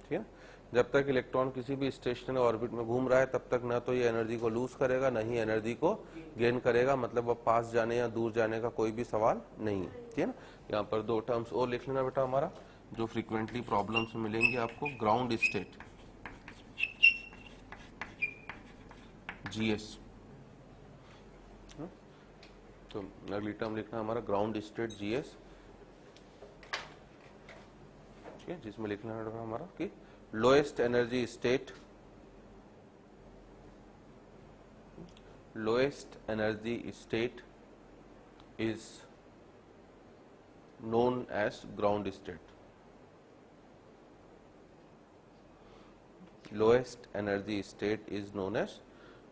ठीक है। जब तक इलेक्ट्रॉन किसी भी स्टेशनरी ऑर्बिट में घूम रहा है तब तक ना तो ये एनर्जी को लूज करेगा ना ही एनर्जी को गेन करेगा, मतलब अब पास जाने या दूर जाने का कोई भी सवाल नहीं है। ठीक है ना, यहाँ पर 2 टर्म्स और लिख लेना बेटा हमारा जो फ्रीक्वेंटली प्रॉब्लम्स में मिलेंगे आपको। ग्राउंड स्टेट जीएस, तो अगली टर्म लिखना हमारा ग्राउंड स्टेट जीएस। ठीक है, जिसमें लिखना है हमारा कि lowest energy state, lowest energy state is known as ground state. Lowest energy state is known as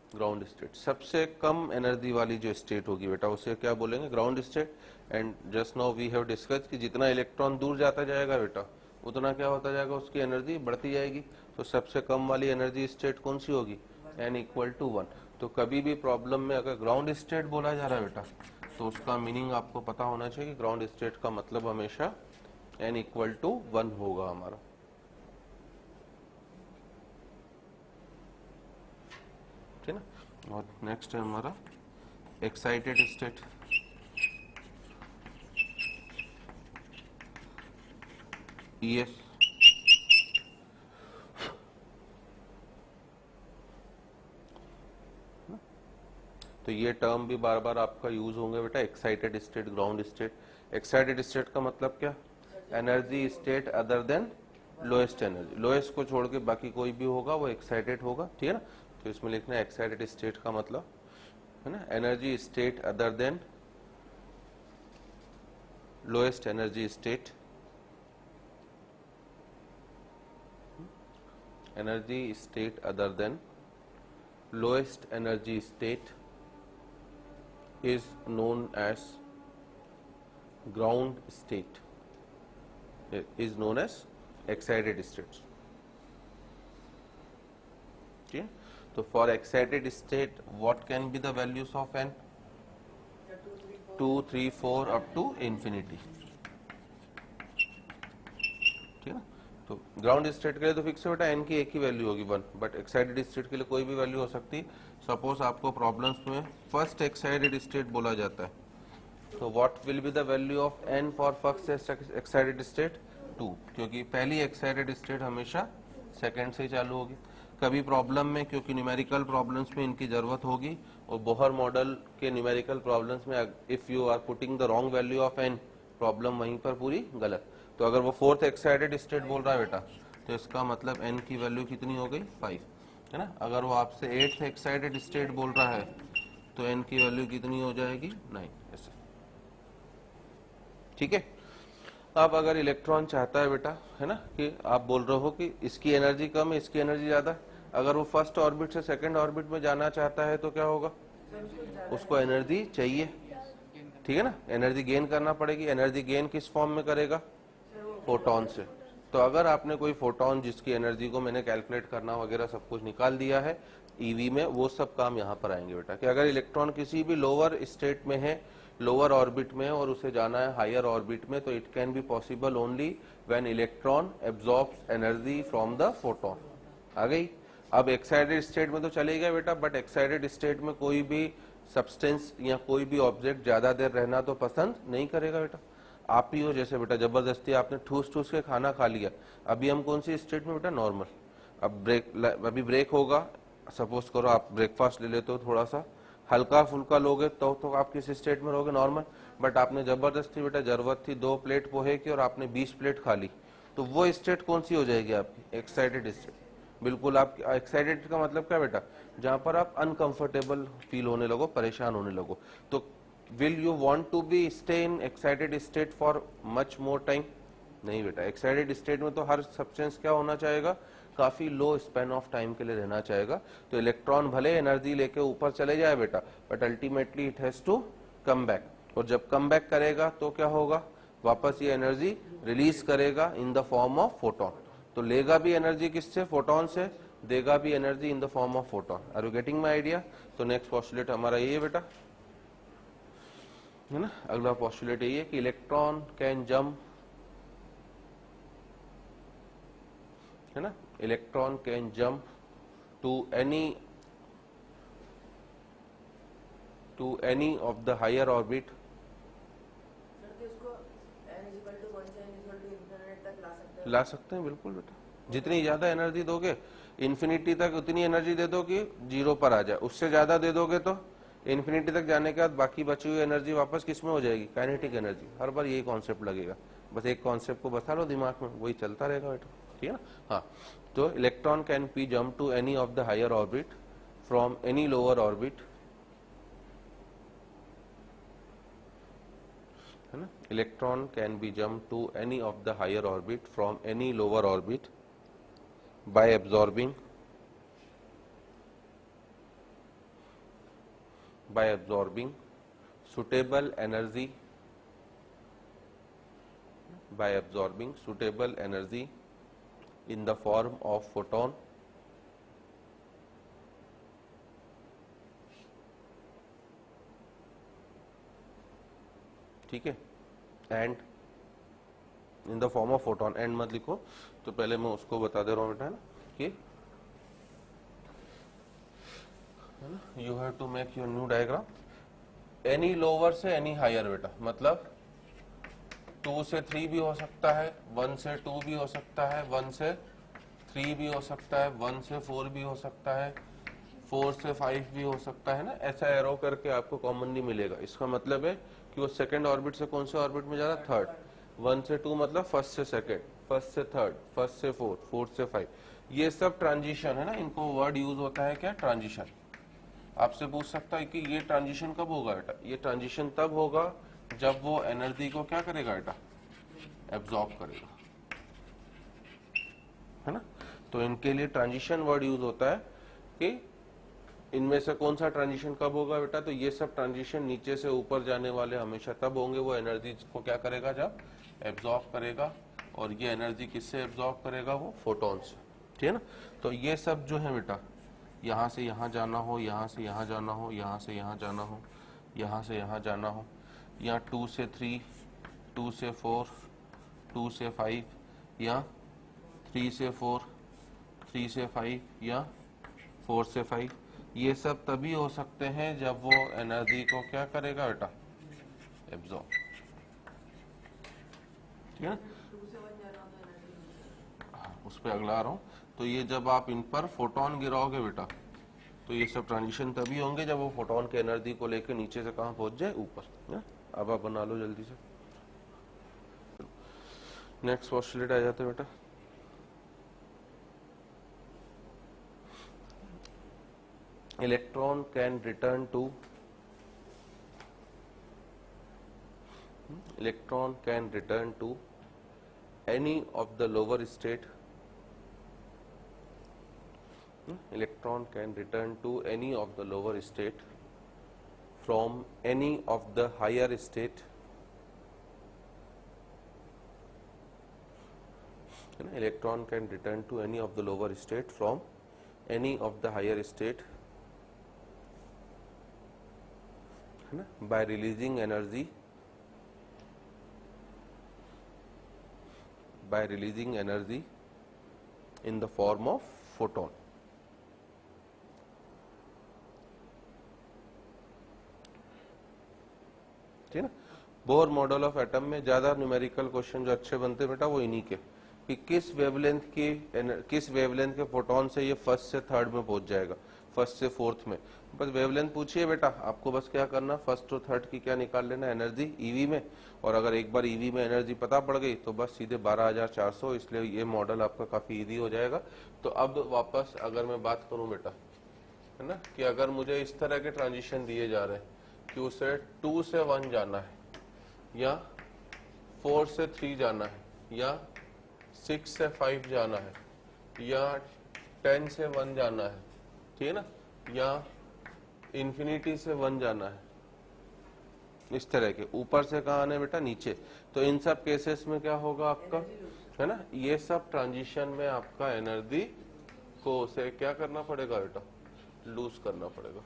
ground state. सबसे कम एनर्जी वाली जो स्टेट होगी बेटा उसे क्या बोलेंगे, ground state. And just now we have discuss कि जितना इलेक्ट्रॉन दूर जाता जाएगा बेटा उतना क्या होता जाएगा, उसकी एनर्जी बढ़ती जाएगी। तो सबसे कम वाली एनर्जी स्टेट कौन सी होगी, n = 1। तो कभी भी प्रॉब्लम में अगर ग्राउंड स्टेट बोला जा रहा है बेटा तो उसका मीनिंग आपको पता होना चाहिए कि ग्राउंड स्टेट का मतलब हमेशा n = 1 होगा हमारा। ठीक है ना, और नेक्स्ट है हमारा एक्साइटेड स्टेट। ES तो ये टर्म भी बार बार आपका यूज होंगे बेटा, excited state, ground state. Excited state का मतलब क्या, energy state other than lowest energy. Lowest को छोड़ के बाकी कोई भी होगा वो एक्साइटेड होगा। ठीक है ना, तो इसमें लिखना है एक्साइटेड स्टेट का मतलब है ना energy state other than lowest energy state energy state other than lowest energy state is known as ground state, is known as excited states. ठीक है, तो for excited state what can be the values of n? 2, 3, 4 up to infinity. ठीक है ना, तो ग्राउंड स्टेट के लिए तो फिक्स है बेटा, एन की एक ही वैल्यू होगी 1, बट एक्साइटेड स्टेट के लिए कोई भी वैल्यू हो सकती। सपोज आपको प्रॉब्लम्स में फर्स्ट एक्साइटेड स्टेट बोला जाता है, तो what will be the value of n for first excited state? 2, क्योंकि पहली एक्साइटेड स्टेट हमेशा सेकेंड से ही चालू होगी। कभी प्रॉब्लम में, क्योंकि न्यूमेरिकल प्रॉब्लम्स में इनकी जरूरत होगी, और बोहर मॉडल के न्यूमेरिकल प्रॉब्लम्स में if you are putting the wrong value of n, problem वहीं पर पूरी गलत। तो अगर वो फोर्थ एक्साइटेड स्टेट बोल रहा है बेटा, तो इसका मतलब एन की वैल्यू कितनी हो गई? 5, है ना। अगर वो आपसे एट्थ एक्साइटेड स्टेट बोल रहा है, तो एन की वैल्यू कितनी हो जाएगी? 9, ऐसे। ठीक है। अब अगर इलेक्ट्रॉन चाहता है बेटा, है ना, कि आप बोल रहे हो कि इसकी एनर्जी कम है, इसकी एनर्जी ज्यादा है, अगर वो फर्स्ट ऑर्बिट से सेकंड ऑर्बिट में जाना चाहता है तो क्या होगा? उसको एनर्जी चाहिए, ठीक है ना, एनर्जी गेन करना पड़ेगी। एनर्जी गेन किस फॉर्म में करेगा? फोटॉन से। तो अगर आपने कोई फोटॉन जिसकी एनर्जी को मैंने कैलकुलेट करना वगैरह सब कुछ निकाल दिया है ईवी में, वो सब काम यहाँ पर आएंगे बेटा, कि अगर इलेक्ट्रॉन किसी भी लोअर स्टेट में है, लोअर ऑर्बिट में, और उसे जाना है हायर ऑर्बिट में, तो it can be possible only when electron absorbs energy from the photon. आ गई। अब एक्साइटेड स्टेट में तो चलेगा बेटा, बट एक्साइटेड स्टेट में कोई भी सब्सटेंस या कोई भी ऑब्जेक्ट ज्यादा देर रहना तो पसंद नहीं करेगा बेटा। आप ही हो जैसे बेटा, जबरदस्ती आपने ठूस ठूस के खाना खा लिया, अभी हम कौन सी स्टेट में बेटा? नॉर्मल। अब अभी ब्रेक होगा, सपोज करो आप ब्रेकफास्ट ले लेते हो, थोड़ा सा हल्का फुल्का लोगे तो आप किस स्टेट में रहोगे? नॉर्मल। बट आपने जबरदस्ती बेटा, जरूरत थी 2 प्लेट पोहे की और आपने 20 प्लेट खा ली, तो वो स्टेट कौन सी हो जाएगी आपकी? Excited state. बिल्कुल। आप एक्साइटेड का मतलब क्या बेटा? जहां पर आप अनकंफर्टेबल फील होने लगो, परेशान होने लगो। तो will you want to be stay in excited state for much more time? नहीं बेटा, एक्साइटेड स्टेट में तो हर सब्सटेंस क्या होना चाहेगा? काफी लो स्पेन ऑफ टाइम के लिए रहना चाहेगा। तो इलेक्ट्रॉन भले एनर्जी लेके ऊपर चले जाए बेटा, but ultimately it has to come back, और जब कम बैक करेगा तो क्या होगा? वापस ये एनर्जी रिलीज करेगा in the form of photon. तो लेगा भी एनर्जी किससे? फोटोन से। देगा भी energy in the form of photon. Are you getting my idea? तो नेक्स्ट पोस्टुलेट हमारा ये है बेटा, है ना। अगला पोस्टुलेट ये है कि इलेक्ट्रॉन कैन जम्प, है ना, electron can jump to any of the higher orbit. ला सकते हैं बिल्कुल बेटा, जितनी ज्यादा एनर्जी दोगे इन्फिनिटी तक, उतनी एनर्जी दे दो कि 0 पर आ जाए। उससे ज्यादा दे दोगे तो इन्फिनिटी तक जाने के बाद बाकी बची हुई एनर्जी वापस किसमें हो जाएगी? Kinetic energy. हर बार यही कॉन्सेप्ट लगेगा, बस एक कॉन्सेप्ट को बता लो दिमाग में, वही चलता रहेगा बेटा, ठीक है ना। हाँ, तो electron can be jump to any of the higher orbit from any lower orbit, है ना। Electron can be jump to any of the higher orbit from any lower orbit by absorbing suitable energy in the form of photon ठीक है, and in the form of photon. And मत लिखो, तो पहले मैं उसको बता दे रहा हूं बेटा, है ना, कि you have to make your new diagram. Any lower से एनी हायर बेटा, मतलब 2 से 3 भी हो सकता है, 1 से 2 भी हो सकता है, 1 से 3 भी हो सकता है, 1 से 4 भी हो सकता है, 4 से 5 भी हो सकता है ना। ऐसा एरो करके आपको कॉमनली मिलेगा। इसका मतलब है कि वो सेकंड ऑर्बिट से कौन से ऑर्बिट में जा रहा है? थर्ड। 1 से 2 मतलब फर्स्ट से सेकंड, फर्स्ट से थर्ड, फर्स्ट से फोर्थ, फोर्थ से 5। ये सब ट्रांजिशन है ना, इनको वर्ड यूज होता है क्या? ट्रांजिशन। आपसे पूछ सकता है कि ये ट्रांजिशन कब होगा बेटा? ये ट्रांजिशन तब होगा जब वो एनर्जी को क्या करेगा बेटा? एब्जॉर्ब करेगा, है ना। तो तो इनके लिए ट्रांजिशन वर्ड यूज होता है कि इनमें से कौन सा ट्रांजिशन कब होगा बेटा, तो ये सब ट्रांजिशन नीचे से ऊपर जाने वाले हमेशा तब होंगे, वो एनर्जी को क्या करेगा, जब एब्जॉर्ब करेगा, और ये एनर्जी किससे एब्जॉर्ब करेगा, वो फोटोन से, ठीक है ना। तो ये सब जो है बेटा, यहाँ से यहाँ जाना हो, यहाँ से यहाँ जाना हो, यहाँ से यहाँ जाना हो, यहाँ से यहाँ जाना हो, या 2 से 3, 2 से 4, 2 से 5, या 3 से 4, 3 से 5, या 4 से 5, ये सब तभी हो सकते हैं जब वो एनर्जी को क्या करेगा बेटा, एब्जॉर्ब, ठीक है ना। उस पर अगला आ रहा हूँ। तो ये जब आप इन पर फोटोन गिराओगे बेटा, तो ये सब ट्रांजिशन तभी होंगे जब वो फोटोन के एनर्जी को लेकर नीचे से कहाँ पहुंच जाए, ऊपर। अब आप बना लो जल्दी से। नेक्स्ट पोस्टुलेट आ जाते बेटा। Electron can return to any of the lower state. Electron can return to any of the lower state from any of the higher state. Electron can return to any of the lower state from any of the higher state by releasing energy in the form of photon. ठीक है ना। बोर मॉडल ऑफ एटम में ज्यादा न्यूमेरिकल क्वेश्चन जो अच्छे बनते हैं बेटा वो इन्हीं के, कि किस वेवलेंथ के फोटोन से ये फर्स्ट से थर्ड में पहुंच जाएगा, फर्स्ट से फोर्थ में। बस वेवलेंथ पूछिए बेटा, आपको बस क्या करना, फर्स्ट और थर्ड की क्या निकाल लेना एनर्जी ईवी में, और अगर एक बार ईवी में एनर्जी पता पड़ गई तो बस सीधे 12,400, इसलिए ये मॉडल आपका काफी इजी हो जाएगा। तो अब वापस अगर मैं बात करूं बेटा, है ना, कि अगर मुझे इस तरह के ट्रांजिशन दिए जा रहे हैं कि उसे 2 से 1 जाना है, या 4 से 3 जाना है, या 6 से 5 जाना है, या 10 से 1 जाना है, ठीक है ना, या इन्फिनिटी से 1 जाना है, इस तरह के ऊपर से कहाँ आने बेटा, नीचे। तो इन सब केसेस में क्या होगा आपका, है ना, ये सब ट्रांजिशन में आपका एनर्जी को उसे क्या करना पड़ेगा बेटा, लूज करना पड़ेगा,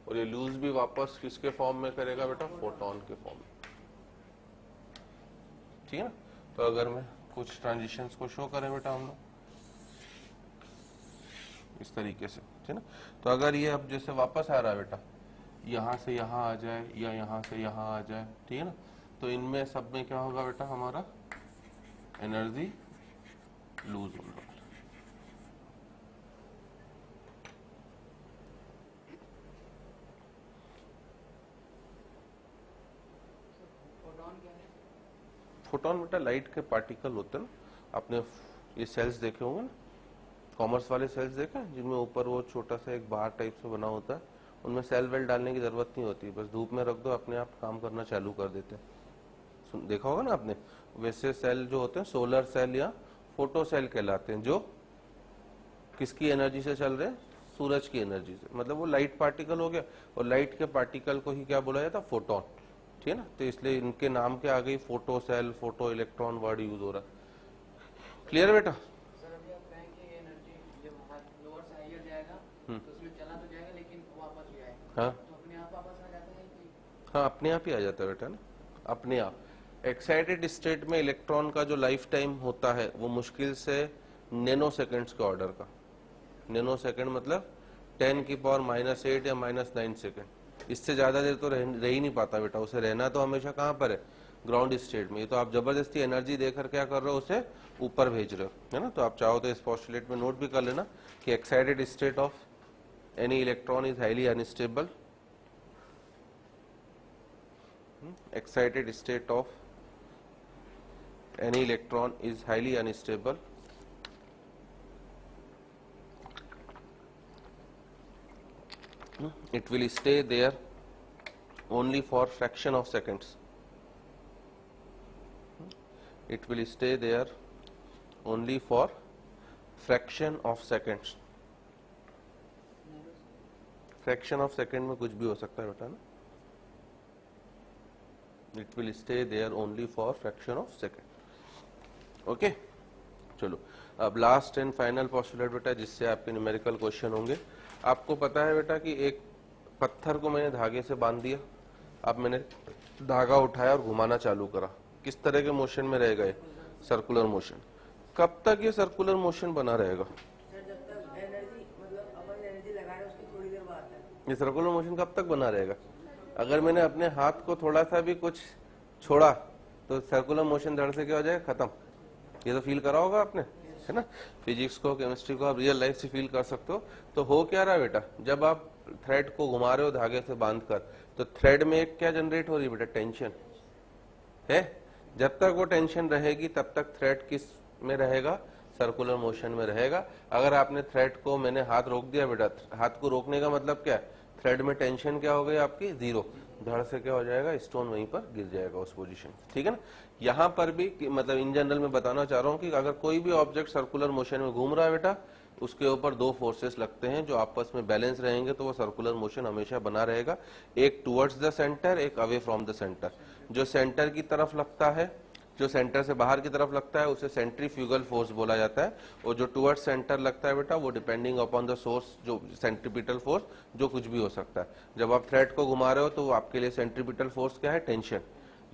और ये लूज भी वापस किसके फॉर्म में करेगा बेटा, फोटोन के फॉर्म में, ठीक है ना। तो अगर मैं कुछ ट्रांजिशंस को शो करें बेटा हम लोग इस तरीके से, ठीक है ना। तो अगर ये अब जैसे वापस आ रहा है बेटा, यहाँ से यहाँ आ जाए या यहाँ से यहाँ आ जाए, ठीक है ना, तो इनमें सब में क्या होगा बेटा, हमारा एनर्जी लूज होगा। फोटोन बेटा लाइट के पार्टिकल होते हैं ना, आपने ये सेल्स देखे होंगे ना, कॉमर्स वाले सेल्स देखे हैं जिनमें ऊपर वो छोटा सा एक बार टाइप से बना होता है, उनमें सेल वेल डालने की जरूरत नहीं होती, बस धूप में रख दो अपने आप काम करना चालू कर देते हैं। देखा होगा ना आपने, वैसे सेल जो होते हैं सोलर सेल या फोटो सेल कहलाते हैं, जो किसकी एनर्जी से चल रहे हैं, सूरज की एनर्जी से, मतलब वो लाइट पार्टिकल हो गया, और लाइट के पार्टिकल को ही क्या बोला जाता है, फोटोन, ठीक है ना। तो इसलिए इनके नाम के आगे photo cell, photo electron word use हो रहा है। क्लियर बेटा। सर अभी आप कहें कि एनर्जी जब लोअर से हायर जाएगा तो उसमें चला तो जाएगा लेकिन वापस भी आएगा, हाँ तो अपने आप वापस आ जाता है कि? हाँ, अपने आप ही आ जाता है बेटा ना, अपने आप। एक्साइटेड स्टेट में इलेक्ट्रॉन का जो लाइफ टाइम होता है वो मुश्किल से नैनो सेकेंड्स के ऑर्डर का, नैनो सेकेंड मतलब 10⁻⁻8 या -9 सेकेंड, इससे ज्यादा देर तो रह ही नहीं पाता बेटा, उसे रहना तो हमेशा कहाँ पर है, ग्राउंड स्टेट में। ये तो आप जबरदस्ती एनर्जी देकर क्या कर रहे हो, उसे ऊपर भेज रहे हो, है ना। तो आप चाहो तो इस पोस्टुलेट में नोट भी कर लेना कि excited state of any electron is highly unstable, excited state of any electron is highly unstable, it will stay there only for fraction of seconds, it will stay there only for fraction of seconds, fraction of second में कुछ भी हो सकता है बेटा ना, it will stay there only for fraction of second. Okay, चलो अब लास्ट एंड फाइनल पोस्टुलेट बेटा, जिससे आपके न्यूमेरिकल क्वेश्चन होंगे। आपको पता है बेटा कि एक पत्थर को मैंने धागे से बांध दिया, अब मैंने धागा उठाया और घुमाना चालू करा, किस तरह के मोशन में रहेगा ये? Circular motion. कब तक ये सर्कुलर मोशन बना रहेगा? जब तक एनर्जी मतलब अपन एनर्जी लगा रहे हैं उसकी थोड़ी देर बाद तक। ये सर्कुलर मोशन कब तक बना रहेगा? अगर मैंने अपने हाथ को थोड़ा सा भी कुछ छोड़ा तो सर्कुलर मोशन धड़ से क्या हो जाएगा? खत्म। ये तो फील करा होगा आपने, है ना? फिजिक्स को, केमिस्ट्री को आप रियल लाइफ से फील कर सकते हो। तो हो क्या रहा है बेटा, जब आप थ्रेड को घुमा रहे हो धागे से बांधकर, तो थ्रेड में एक क्या जनरेट हो रही है बेटा? टेंशन है। जब तक वो टेंशन रहेगी तब तक थ्रेड किस में रहेगा? सर्कुलर मोशन में रहेगा। अगर आपने थ्रेड को, मैंने हाथ रोक दिया बेटा, हाथ को रोकने का मतलब क्या है? थ्रेड में टेंशन क्या हो गई आपकी? जीरो। धड़ से क्या हो जाएगा? स्टोन वहीं पर गिर जाएगा उस पोजीशन, ठीक है ना? यहाँ पर भी मतलब इन जनरल में बताना चाह रहा हूँ कि अगर कोई भी ऑब्जेक्ट सर्कुलर मोशन में घूम रहा है बेटा, उसके ऊपर दो फोर्सेस लगते हैं जो आपस में बैलेंस रहेंगे तो वो सर्कुलर मोशन हमेशा बना रहेगा। एक टुवर्ड्स द सेंटर, एक अवे फ्रॉम द सेंटर। जो सेंटर की तरफ लगता है, जो सेंटर से बाहर की तरफ लगता है, उसे सेंट्रीफ्यूगल फोर्स बोला जाता है। और जो टुवर्ड्स सेंटर लगता है बेटा, वो डिपेंडिंग अपॉन द सोर्स, जो सेंट्रीपिटल फोर्स, जो कुछ भी हो सकता है। जब आप थ्रेड को घुमा रहे हो तो आपके लिए सेंट्रीपिटल फोर्स क्या है? टेंशन।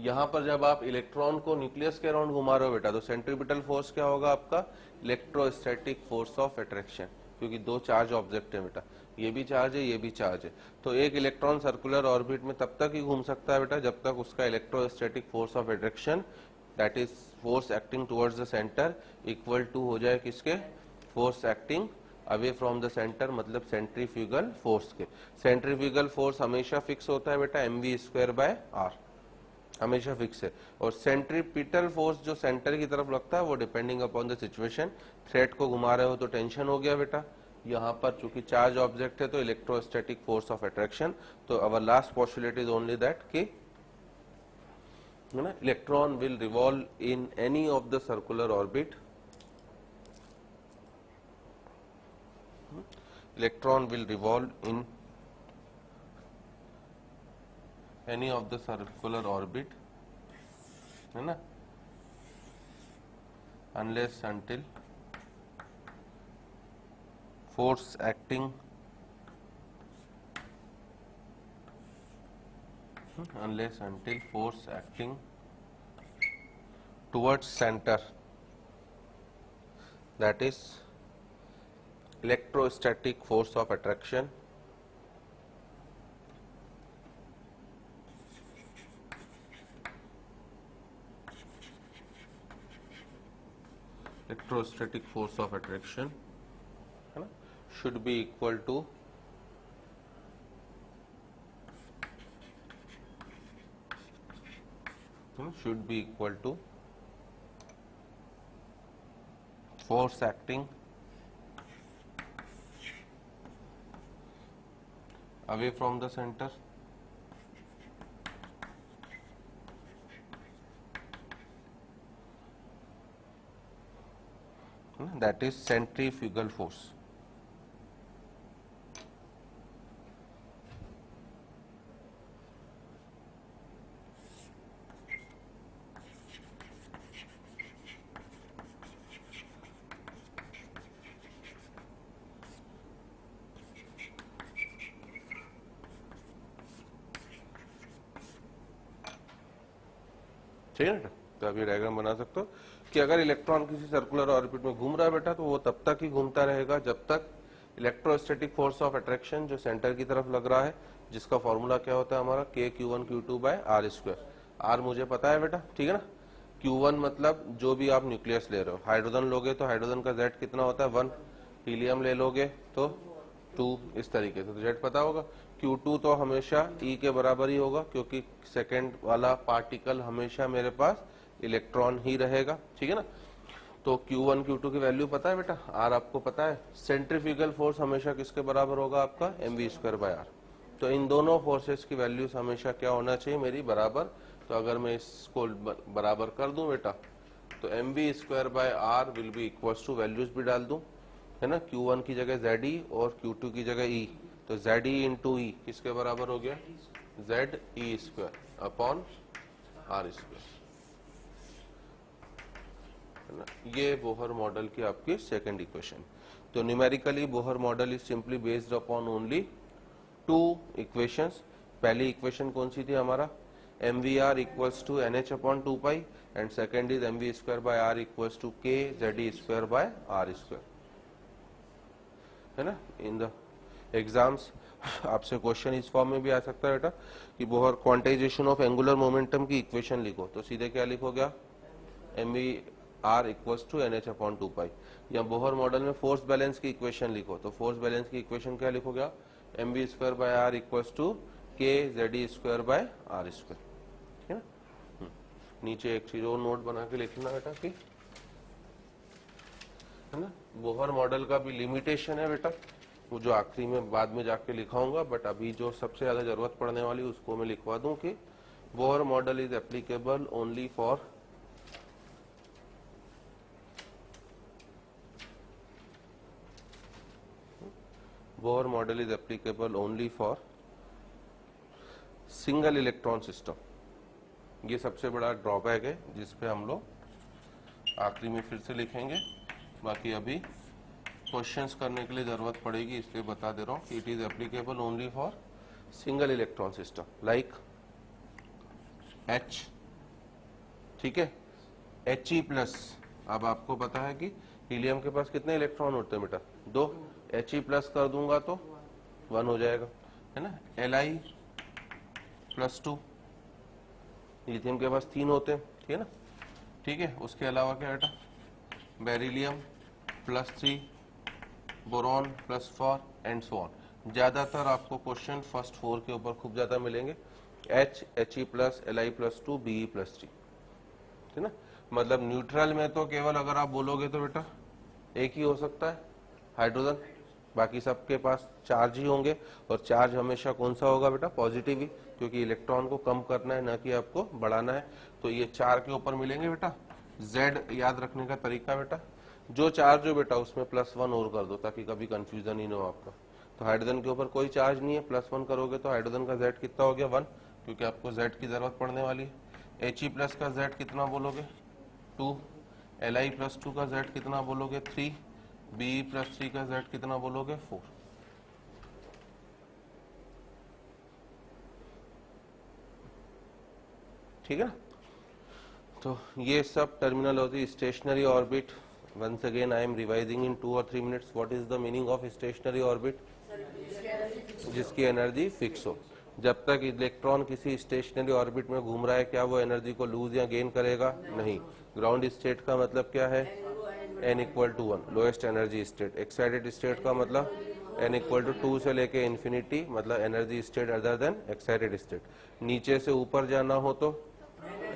यहाँ पर जब आप इलेक्ट्रॉन को न्यूक्लियस के अराउंड घुमा रहे हो बेटा, तो सेंट्रीपिटल फोर्स क्या होगा आपका? इलेक्ट्रोस्टैटिक फोर्स ऑफ अट्रैक्शन, क्योंकि दो चार्ज ऑब्जेक्ट है बेटा, ये भी चार्ज है, ये भी चार्ज है। तो एक इलेक्ट्रॉन सर्कुलर ऑर्बिट में तब तक ही घूम सकता है बेटा जब तक उसका electrostatic force of attraction, that is force acting towards the centre, equal to हो जाए किसके? Force acting away from the centre, मतलब सेंट्रीफ्यूगल फोर्स के। सेंट्रीफ्यूगल फोर्स हमेशा फिक्स होता है बेटा mv²/r, हमेशा फिक्स है। और सेंट्रीपिटल फोर्स जो सेंटर की तरफ लगता है वो depending upon the situation. Thread को घुमा रहे हो तो टेंशन हो गया बेटा, यहाँ पर चूंकि चार्ज ऑब्जेक्ट है तो इलेक्ट्रोस्टैटिक फोर्स ऑफ अट्रैक्शन। तो our last postulate is only that कि electron will revolve in any of the circular orbit, electron will revolve in any of the circular orbit, है ना, unless until force acting towards center, that is electrostatic force of attraction, electrostatic force of attraction, है ना, should be equal to force acting away from the centre, that is centrifugal force. ठीक है ना? तो आप ये डायग्राम बना सकते हो कि अगर इलेक्ट्रॉन किसी सर्कुलर ऑर्बिट में घूम रहा है बेटा, तो वो तब तक ही घूमता रहेगा जब तक इलेक्ट्रोस्टैटिक फोर्स ऑफ अट्रैक्शन जो सेंटर की तरफ लग रहा है, जिसका फॉर्मूला क्या होता है हमारा? KQ1Q2/r²। r मुझे पता है बेटा, ठीक है ना? Q1 मतलब जो भी आप न्यूक्लियस ले रहे हो, हाइड्रोजन लोगे तो हाइड्रोजन का Z कितना होता है? 1। हीलियम ले लोगे तो 2, इस तरीके से, तो Z पता होगा। Q2 तो हमेशा E के बराबर ही होगा, क्योंकि सेकेंड वाला पार्टिकल हमेशा मेरे पास इलेक्ट्रॉन ही रहेगा, ठीक है ना? तो Q1 Q2 की वैल्यू पता है बेटा, R आपको पता है। सेंट्रीफ्यूगल फोर्स हमेशा किसके बराबर होगा आपका? mv²/r। तो इन दोनों फोर्सेस की वैल्यूज हमेशा क्या होना चाहिए? मेरी बराबर। तो अगर मैं इसको बराबर कर दूं बेटा, तो mv²/r will be equals to, values भी डाल दूं, है ना, Q1 की जगह ZE और Q2 की जगह E, तो ZE इंटू E किसके बराबर हो गया, ZE square upon R square, है ना। ये बोहर मॉडल की आपकी सेकंड इक्वेशन। तो numerically Bohr model is simply based upon only two equations. पहली इक्वेशन कौन सी थी हमारा, MVR equals to NH upon 2 pi, and second is MV square by R equals to K ZE square by R square, है ना। इन द एग्जाम्स आपसे क्वेश्चन इस फॉर्म में भी आ सकता है बेटा कि Bohr quantization of angular momentum की इक्वेशन लिखो, तो सीधे क्या लिखोगे, MVR equals to NH upon 2 pi, या बोहर मॉडल में फोर्स बैलेंस की इक्वेशन लिखो, तो फोर्स बैलेंस की इक्वेशन क्या लिखोगे, MV square by R equals to K ZE square by R square, है ना। नीचे एक चीज और नोट बना के लिखना बेटा कि, है ना, बोहर मॉडल का भी लिमिटेशन है बेटा, वो जो आखिरी में बाद में जाके लिखाऊंगा, बट अभी जो सबसे ज्यादा जरूरत पड़ने वाली उसको मैं लिखवा दूं कि Bohr model is applicable only for Bohr model is applicable only for single electron system. ये सबसे बड़ा ड्रॉबैक है जिसपे हम लोग आखिरी में फिर से लिखेंगे, बाकी अभी क्वेश्चंस करने के लिए जरूरत पड़ेगी, इसलिए बता दे रहा हूँ कि it is applicable only for single electron system like H, ठीक है, He प्लस। अब आपको पता है कि हीलियम के पास कितने इलेक्ट्रॉन होते हैं बेटा, 2, He प्लस कर दूंगा तो 1 हो जाएगा, है ना। Li प्लस 2, लिथियम के पास 3 होते हैं, ठीक है ना, ठीक है। उसके अलावा क्या बेटा, beryllium plus 3, boron plus 4 and so on. ज्यादातर आपको क्वेश्चन फर्स्ट 4 के ऊपर खूब ज्यादा मिलेंगे, H, He plus, Li plus 2, Be plus 3, है ना। मतलब न्यूट्रल में तो केवल अगर आप बोलोगे तो बेटा एक ही हो सकता है, हाइड्रोजन, बाकी सबके पास चार्ज ही होंगे, और चार्ज हमेशा कौन सा होगा बेटा, पॉजिटिव ही, क्योंकि इलेक्ट्रॉन को कम करना है ना कि आपको बढ़ाना है। तो ये 4 के ऊपर मिलेंगे बेटा। Z याद रखने का तरीका बेटा, जो चार्ज हो बेटा उसमें +1 और कर दो ताकि कभी कंफ्यूजन ही ना हो आपका। तो हाइड्रोजन के ऊपर कोई चार्ज नहीं है, +1 करोगे तो हाइड्रोजन का Z कितना हो गया, 1, क्योंकि आपको Z की जरूरत पड़ने वाली है। He प्लस का Z कितना बोलोगे, 2, Li प्लस 2 का Z कितना बोलोगे, 3, Be प्लस 3 का Z कितना बोलोगे, 4। ठीक है ना। तो ये सब terminology, stationery orbit, once again I am revising in 2 or 3 minutes what is the meaning of stationary orbit, जिसकी एनर्जी फिक्स हो। जब तक इलेक्ट्रॉन किसी स्टेशनरी ऑर्बिट में घूम रहा है, क्या वो एनर्जी को लूज या गेन करेगा, नहीं। ग्राउंड स्टेट का मतलब क्या है, n equal to 1, lowest energy state. Excited state का मतलब n इक्वल टू 2 से लेके इन्फिनिटी, मतलब energy state other than excited state. नीचे से ऊपर जाना हो तो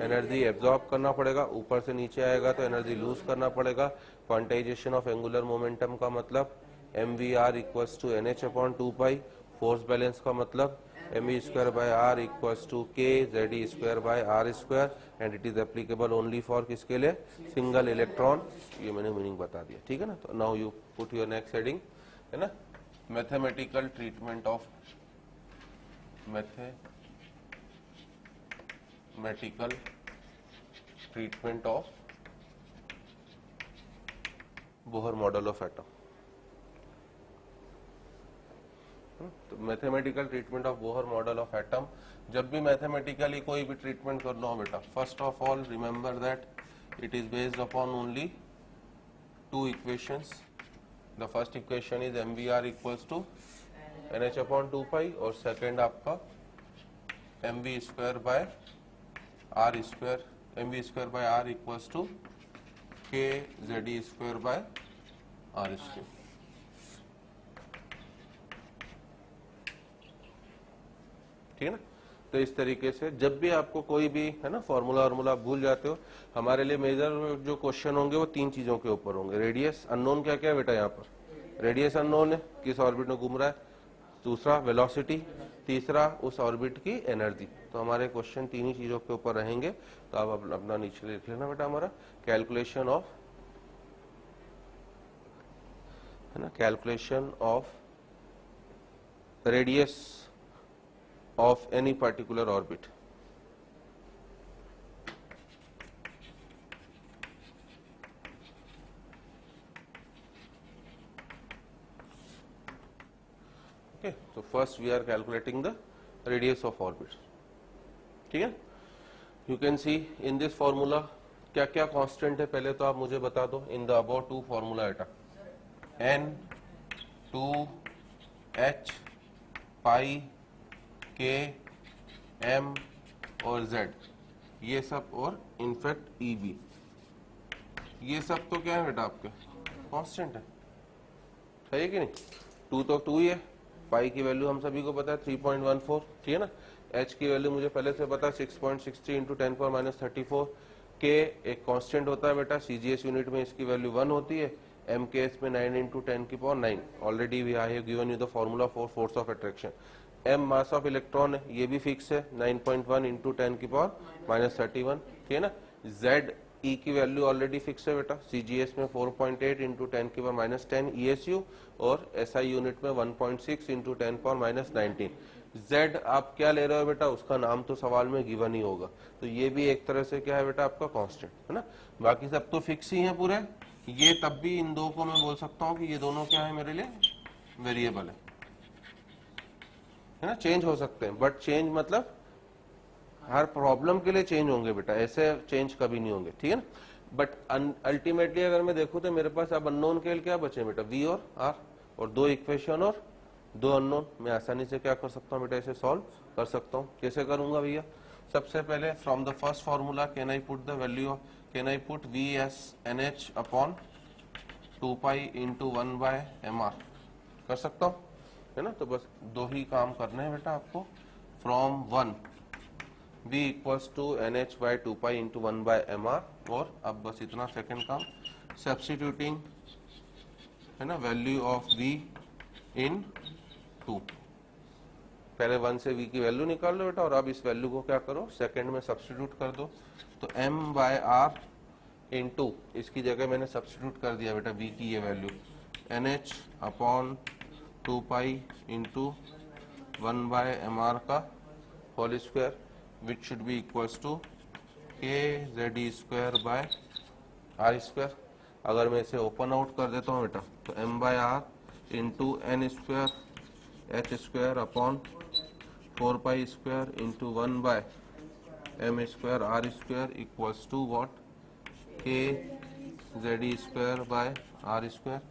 एनर्जी एब्जॉर्ब करना पड़ेगा, ऊपर से नीचे आएगा तो एनर्जी लूज करना पड़ेगा। क्वांटाइजेशन ऑफ एंगुलर मोमेंटम का मतलब MVR equals to NH upon 2 pi. Force balance का मतलब ME square by R equals to K ZE square by R square, and it is applicable only for किसके लिए, सिंगल इलेक्ट्रॉन। ये मैंने मीनिंग बता दिया, ठीक है ना। तो now you put your next heading, है ना, mathematical treatment of mathematical treatment of Bohr model of atom. तो mathematical treatment of Bohr model of atom, जब भी मैथमेटिकली कोई भी ट्रीटमेंट करना हो बेटा, first of all remember that it is based upon only 2 equations. The first equation is MVR equals to NH upon 2 pi, और सेकेंड आपका MV square by R square, MV square by R equals to K ZE square by R square. ठीक है ना। तो इस तरीके से जब भी आपको कोई भी, है ना, फॉर्मूला भूल जाते हो, हमारे लिए मेजर जो क्वेश्चन होंगे वो 3 चीजों के ऊपर होंगे। रेडियस अननोन, क्या क्या है बेटा यहाँ पर, रेडियस अननोन है, किस ऑर्बिट में घूम रहा है, दूसरा वेलोसिटी, तीसरा उस ऑर्बिट की एनर्जी। तो हमारे क्वेश्चन 3 ही चीजों के ऊपर रहेंगे। तो आप अपना नीचे लिख लेना बेटा, हमारा कैलकुलेशन ऑफ है ना, calculation of radius of any particular orbit. Okay, तो first we are calculating the radius of orbit. ठीक है, you can see in this formula क्या क्या कांस्टेंट है, पहले तो आप मुझे बता दो। In the above two formula eta n 2 h pi k m और z, ये सब, और इनफैक्ट ई बी, ये सब तो क्या है बेटा आपके कांस्टेंट है, सही है कि नहीं। 2 तो 2 ही है, पाई की वैल्यू हम सभी को पता है 3.14, ठीक है ना। h की वैल्यू मुझे पहले से पता है 6.63 इंटू 10⁻⁻34। k एक कांस्टेंट होता है बेटा, CGS यूनिट में इसकी वैल्यू 1 होती है, MKS में 9 into 10⁹। Already we I have given you the formula for force of attraction. m mass of electron है, ये भी फिक्स है 9.1 इंटू 10⁻31, ठीक है ना। z E की वैल्यू ऑलरेडी फिक्स है बेटा, CGS में 4.8 इंटू 10⁻10 ESU, और SI यूनिट में 1.6 इंटू 10⁻19। Z आप क्या ले रहे हो बेटा, उसका नाम तो सवाल में गिवन ही होगा, तो ये भी एक तरह से क्या है बेटा आपका कांस्टेंट है ना। बाकी सब तो फिक्स ही है पूरे। ये तब भी इन दो को मैं बोल सकता हूँ कि ये दोनों क्या है मेरे लिए वेरिएबल है ना, चेंज हो सकते हैं, बट चेंज मतलब हर प्रॉब्लम के लिए चेंज होंगे बेटा, ऐसे चेंज कभी नहीं होंगे, ठीक है ना। बट अल्टीमेटली अगर मैं देखूं तो मेरे पास अब अननोन के लिए क्या बचे बेटा, V और R, और दो इक्वेशन और दो अननोन। मैं आसानी से क्या कर सकता हूँ बेटा, इसे सॉल्व कर सकता हूँ। कैसे करूंगा भैया, सबसे पहले from the first formula can I put the value of, can I put V as NH upon 2 pi into 1/mr, कर सकता हूँ, है ना। तो बस दो ही काम करने हैं बेटा आपको, from 1 V equals to NH by 2 pi into 1/mr, और अब बस इतना सेकंड काम, सब्स्टिट्यूटिंग है ना वैल्यू ऑफ V इन 2। पहले 1 से V की वैल्यू निकाल लो बेटा, और अब इस वैल्यू को क्या करो, सेकंड में सब्स्टिट्यूट कर दो। तो m/r इंटू, इसकी जगह मैंने सब्स्टिट्यूट कर दिया बेटा V की ये वैल्यू, NH upon 2 pi into 1/mr का whole square, which should be equals to kZe square by r square। अगर मैं इसे ओपन आउट कर देता हूँ बेटा, तो m/r into n square h square upon 4 pi square into 1/m square r square equals to what, kZe square by r square.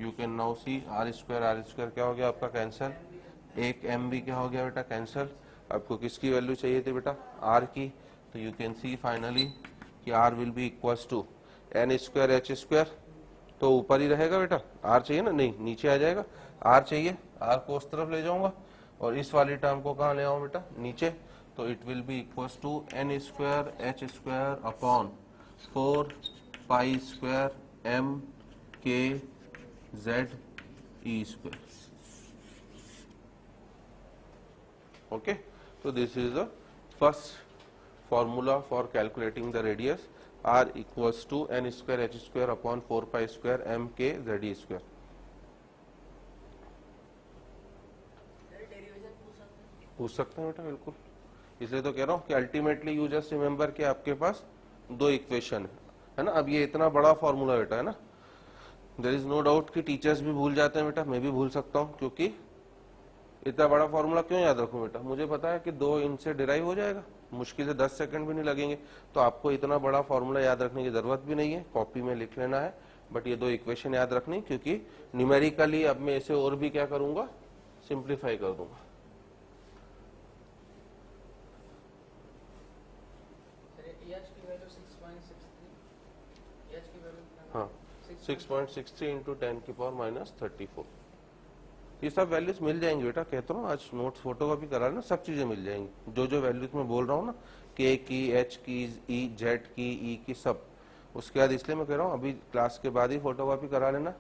You can now see r square क्या हो गया आपका कैंसल, एक m भी क्या हो गया बेटा कैंसल। आपको किसकी वैल्यू चाहिए थी बेटा, r की, तो यू कैन सी फाइनली कि r will be equals to n square h square, तो ऊपर ही रहेगा बेटा, r चाहिए ना, नहीं नीचे आ जाएगा, r चाहिए, r को उस तरफ ले जाऊंगा, और इस वाली टर्म को कहाँ ले आऊँ बेटा, नीचे। तो it will be equals to n square h square upon 4 pi square m k z e square. Okay, so this is the first formula for calculating the radius, r equals to n square h square upon 4 pi square m k z e square। पूछ सकते हैं बेटा, बिल्कुल, इसलिए तो कह रहा हूँ कि अल्टीमेटली यू जस्ट रिमेम्बर कि आपके पास दो इक्वेशन है ना। अब ये इतना बड़ा फॉर्मूला बेटा है ना, देयर इज नो डाउट कि टीचर्स भी भूल जाते हैं बेटा, मैं भी भूल सकता हूँ, क्योंकि इतना बड़ा फॉर्मूला क्यों याद रखूं बेटा, मुझे पता है कि 2 इनसे डिराइव हो जाएगा, मुश्किल से 10 सेकंड भी नहीं लगेंगे। तो आपको इतना बड़ा फॉर्मूला याद रखने की जरूरत भी नहीं है, कॉपी में लिख लेना है, बट ये दो इक्वेशन याद रखनी, क्योंकि न्यूमेरिकली अब मैं इसे और भी क्या करूंगा, सिंप्लीफाई कर दूंगा। हाँ, 6.63 इंटू 10⁻34। ये सब वैल्यूज मिल जाएंगी बेटा, कहता हूँ आज नोट्स फोटोकॉपी करा लेना, सब चीजें मिल जाएंगी, जो जो वैल्यूज मैं बोल रहा हूँ ना, के की, एच की, ई जेड की, ई की, सब। उसके बाद इसलिए मैं कह रहा हूँ अभी क्लास के बाद ही फोटोकॉपी करा लेना,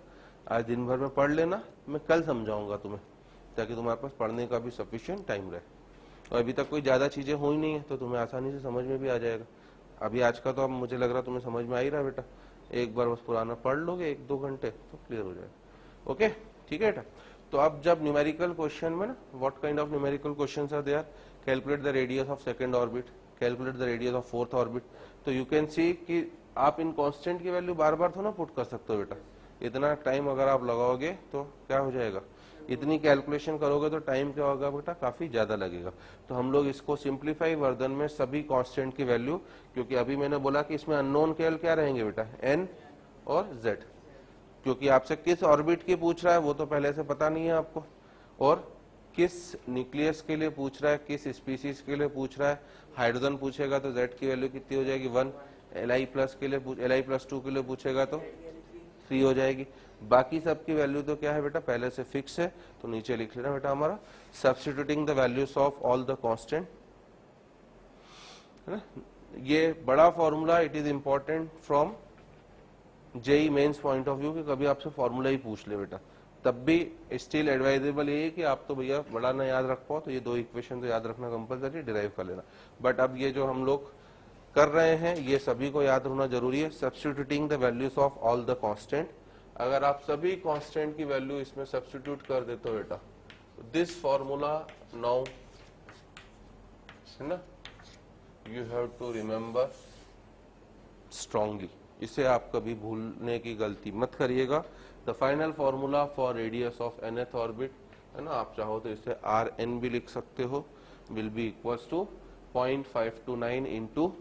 आज दिन भर में पढ़ लेना, मैं कल समझाऊंगा तुम्हें, ताकि तुम्हारे पास पढ़ने का भी सफिशिएंट टाइम रहे। और अभी तक कोई ज्यादा चीजें हो ही नहीं है, तो तुम्हें आसानी से समझ में भी आ जाएगा। अभी आज का तो अब मुझे लग रहा है तुम्हें समझ में आ ही रहा है बेटा, एक बार बस पुराना पढ़ लोगे 1-2 घंटे तो क्लियर हो जाएगा। ओके, ठीक है बेटा। तो अब जब न्यूमेरिकल क्वेश्चन में ना, what kind of numerical questions are there, calculate the radius of second orbit, calculate the radius of fourth orbit, तो यू कैन सी कि आप इन कांस्टेंट की वैल्यू बार बार थोड़ा पुट कर सकते हो बेटा, इतना टाइम अगर आप लगाओगे तो क्या हो जाएगा, इतनी कैलकुलेशन करोगे तो टाइम क्या होगा बेटा, काफी ज्यादा लगेगा। तो हम लोग इसको सिंप्लीफाई वर्जन में सभी कांस्टेंट की वैल्यू, क्योंकि अभी मैंने बोला कि इसमें अननोन केवल क्या रहेंगे बेटा, एन और जेड, क्योंकि आपसे किस ऑर्बिट की पूछ रहा है वो तो पहले से पता नहीं है आपको, और किस न्यूक्लियस के लिए पूछ रहा है, किस स्पीसीज के लिए पूछ रहा है। हाइड्रोजन पूछेगा तो जेड की वैल्यू कितनी हो जाएगी 1, Li+ के लिए Li+2 के लिए पूछेगा तो 3 हो जाएगी। बाकी सब की वैल्यू तो क्या है बेटा, पहले से फिक्स है, तो नीचे लिख लेना बेटा हमारा substituting the values of all the constant, है ना। ये बड़ा formula, it is important from JEE Mains point of view कि कभी आपसे फॉर्मूला ही पूछ ले बेटा, तब भी स्टिल एडवाइजेबल ये है कि आप तो भैया बड़ा ना याद रख पाओ तो ये 2 इक्वेशन तो याद रखना कंपलसरी, डिराइव कर लेना। बट अब ये जो हम लोग कर रहे हैं ये सभी को याद होना जरूरी है, substituting the values of all the constant. अगर आप सभी कांस्टेंट की वैल्यू इसमें सब्स्टिट्यूट कर देते हो बेटा, दिस फॉर्मूला नाउ, है ना, you have to remember strongly, इसे आप कभी भूलने की गलती मत करिएगा। The final formula for radius of nth orbit, है ना, आप चाहो तो इसे Rn भी लिख सकते हो, will be equals to 0.529 into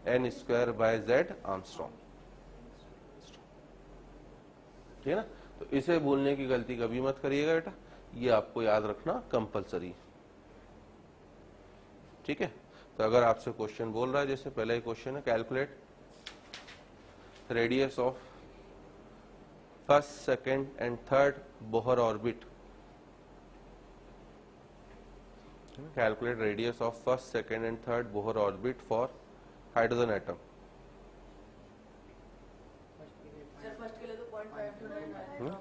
n square by z angstrom, ठीक है ना। तो इसे भूलने की गलती कभी मत करिएगा बेटा, ये आपको याद रखना कंपलसरी, ठीक है। तो अगर आपसे क्वेश्चन बोल रहा है, जैसे पहला ही क्वेश्चन है, calculate radius of first, second and third Bohr orbit, calculate radius of first, second and third Bohr orbit for hydrogen atom. Sir first के लिए तो 0.529 आया,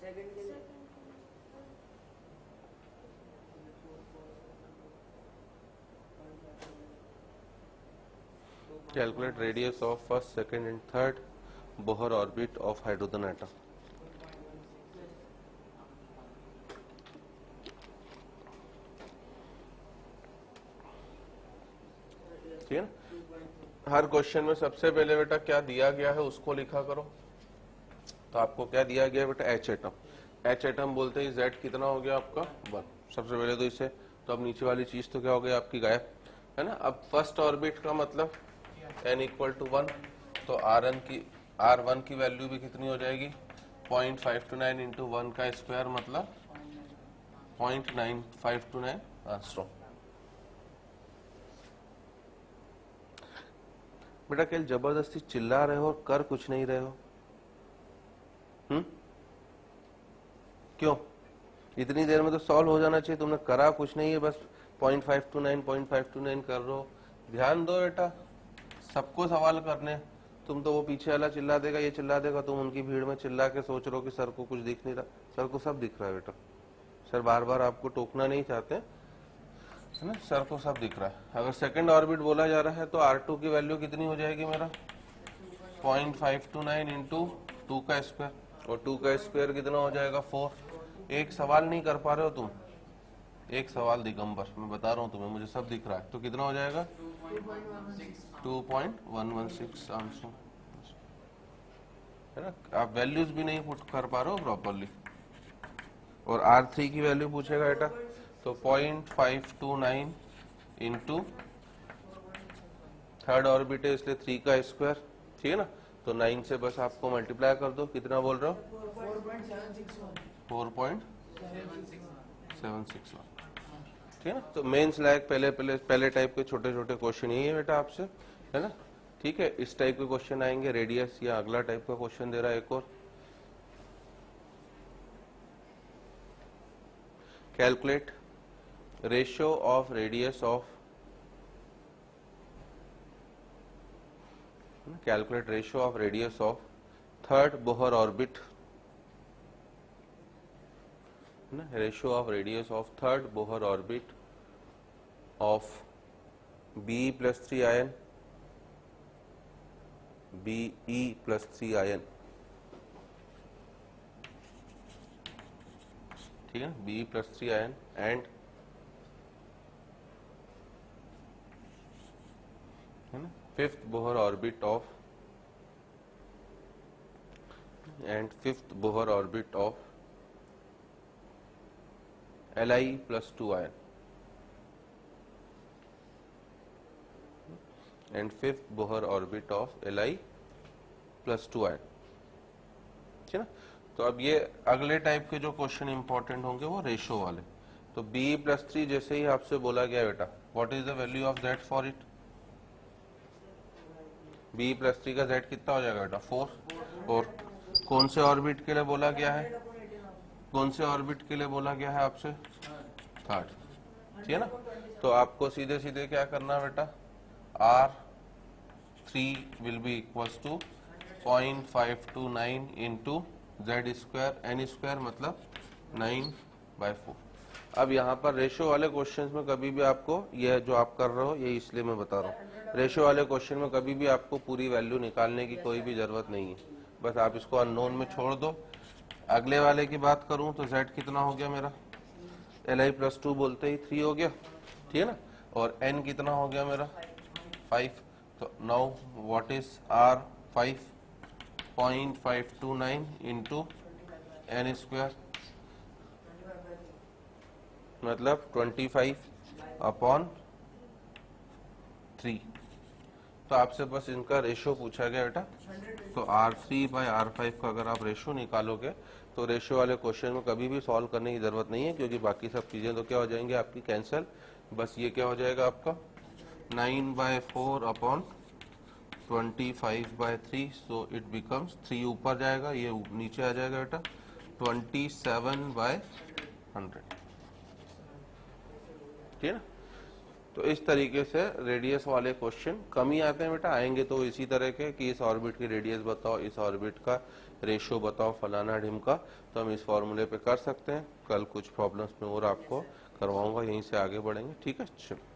सेकंड के लिए Calculate radius of first, second and third Bohr orbit of hydrogen atom. ठीक है ना। हर क्वेश्चन में सबसे पहले बेटा क्या दिया गया है उसको लिखा करो। तो आपको क्या दिया गया है बेटा, H एटम। H एटम बोलते ही Z कितना हो गया आपका 1, सबसे पहले तो इसे, तो अब नीचे वाली चीज तो क्या हो गई आपकी गायब, है ना। अब फर्स्ट ऑर्बिट का मतलब n = 1, तो R1 की वैल्यू भी कितनी हो जाएगी 0.529 इंटू 1 का स्क्वायर मतलब 0.9529 आर्मस्ट्रॉन्ग। बेटा कल जबरदस्ती चिल्ला रहे हो और कर कुछ नहीं रहे हो, क्यों? इतनी देर में तो सॉल्व हो जाना चाहिए, तुमने करा कुछ नहीं है, बस 0.529 कर रहे हो। ध्यान दो बेटा, सबको सवाल करने, तुम तो वो पीछे वाला चिल्ला देगा, ये चिल्ला देगा, तुम उनकी भीड़ में चिल्ला के सोच रहे हो कि सर को कुछ दिख नहीं रहा। सर को सब दिख रहा है बेटा, सर बार बार आपको टोकना नहीं चाहते, है ना, सर को सब दिख रहा है। अगर सेकंड ऑर्बिट बोला जा रहा है तो R2 की वैल्यू कितनी हो जाएगी मेरा 0.529 इंटू 2 का स्क्वायर, और 2 का स्क्वायर कितना हो जाएगा 4। एक सवाल नहीं कर पा रहे हो तुम, एक सवाल दिगंबर, मैं बता रहा हूँ तुम्हें, मुझे सब दिख रहा है, तो कितना हो जाएगा 2.116 आंसर, है ना। आप वैल्यूज भी नहीं पुट कर पा रहे हो प्रॉपरली। और R3 की वैल्यू पूछेगा बेटा, तो 0.529 इंटू थर्ड ऑर्बिट है इसलिए 3 का स्क्वायर, ठीक है ना। तो 9 से बस आपको मल्टीप्लाई कर दो, कितना बोल रहे हो 4.761, ठीक है ना। तो मेंस लायक पहले टाइप के छोटे छोटे क्वेश्चन यही है बेटा आपसे, है ना, ठीक है। इस टाइप के क्वेश्चन आएंगे, रेडियस या अगला टाइप का क्वेश्चन दे रहा है एक और, calculate ratio of radius of, calculate ratio of radius of third Bohr orbit, ratio of radius of third Bohr orbit of Be+3 ion, Be+3 ion, ठीक है, Be+3 आयन एंड है ना fifth Bohr orbit of Li+2 ion and fifth Bohr orbit of Li+2 ion, ठीक है ना। तो अब ये अगले टाइप के जो क्वेश्चन इंपॉर्टेंट होंगे वो रेशो वाले। तो Be+3 जैसे ही आपसे बोला गया बेटा what is the value of Z for it, Be+3 का Z कितना हो जाएगा बेटा 4, और कौन से ऑर्बिट के लिए बोला गया है, कौन से ऑर्बिट के लिए बोला गया है आपसे, थर्ड, ठीक है ना। तो आपको सीधे सीधे क्या करना बेटा, R3 will be equals to 0.529 into Z² n² मतलब 9/4। अब यहाँ पर रेशो वाले क्वेश्चंस में कभी भी आपको, यह जो आप कर रहे हो ये इसलिए मैं बता रहा हूँ, रेशो वाले क्वेश्चन में कभी भी आपको पूरी वैल्यू निकालने की कोई भी जरूरत नहीं है, बस आप इसको अननोन में छोड़ दो। अगले वाले की बात करूं तो Z कितना हो गया मेरा, Li+2 बोलते ही 3 हो गया, ठीक है ना, और N कितना हो गया मेरा 5। तो now what is R5, 0.529 into n² मतलब 25/3। तो आपसे बस इनका रेशो पूछा गया बेटा, तो R3/R5 का अगर आप रेशो निकालोगे तो रेशो वाले क्वेश्चन में कभी भी सॉल्व करने की जरूरत नहीं है, क्योंकि बाकी सब चीजें तो क्या हो जाएंगी आपकी कैंसिल। बस ये क्या हो जाएगा आपका 9/4/25/3, सो इट बिकम्स 3 ऊपर जाएगा, ये नीचे आ जाएगा बेटा 27/100, ठीक है ना। तो इस तरीके से रेडियस वाले क्वेश्चन कम ही आते हैं बेटा, आएंगे तो इसी तरह के कि इस ऑर्बिट की रेडियस बताओ, इस ऑर्बिट का रेशो बताओ, फलाना ढिमका, तो हम इस फॉर्मूले पे कर सकते हैं। कल कुछ प्रॉब्लम्स में और आपको करवाऊंगा, यहीं से आगे बढ़ेंगे, ठीक है। चलो।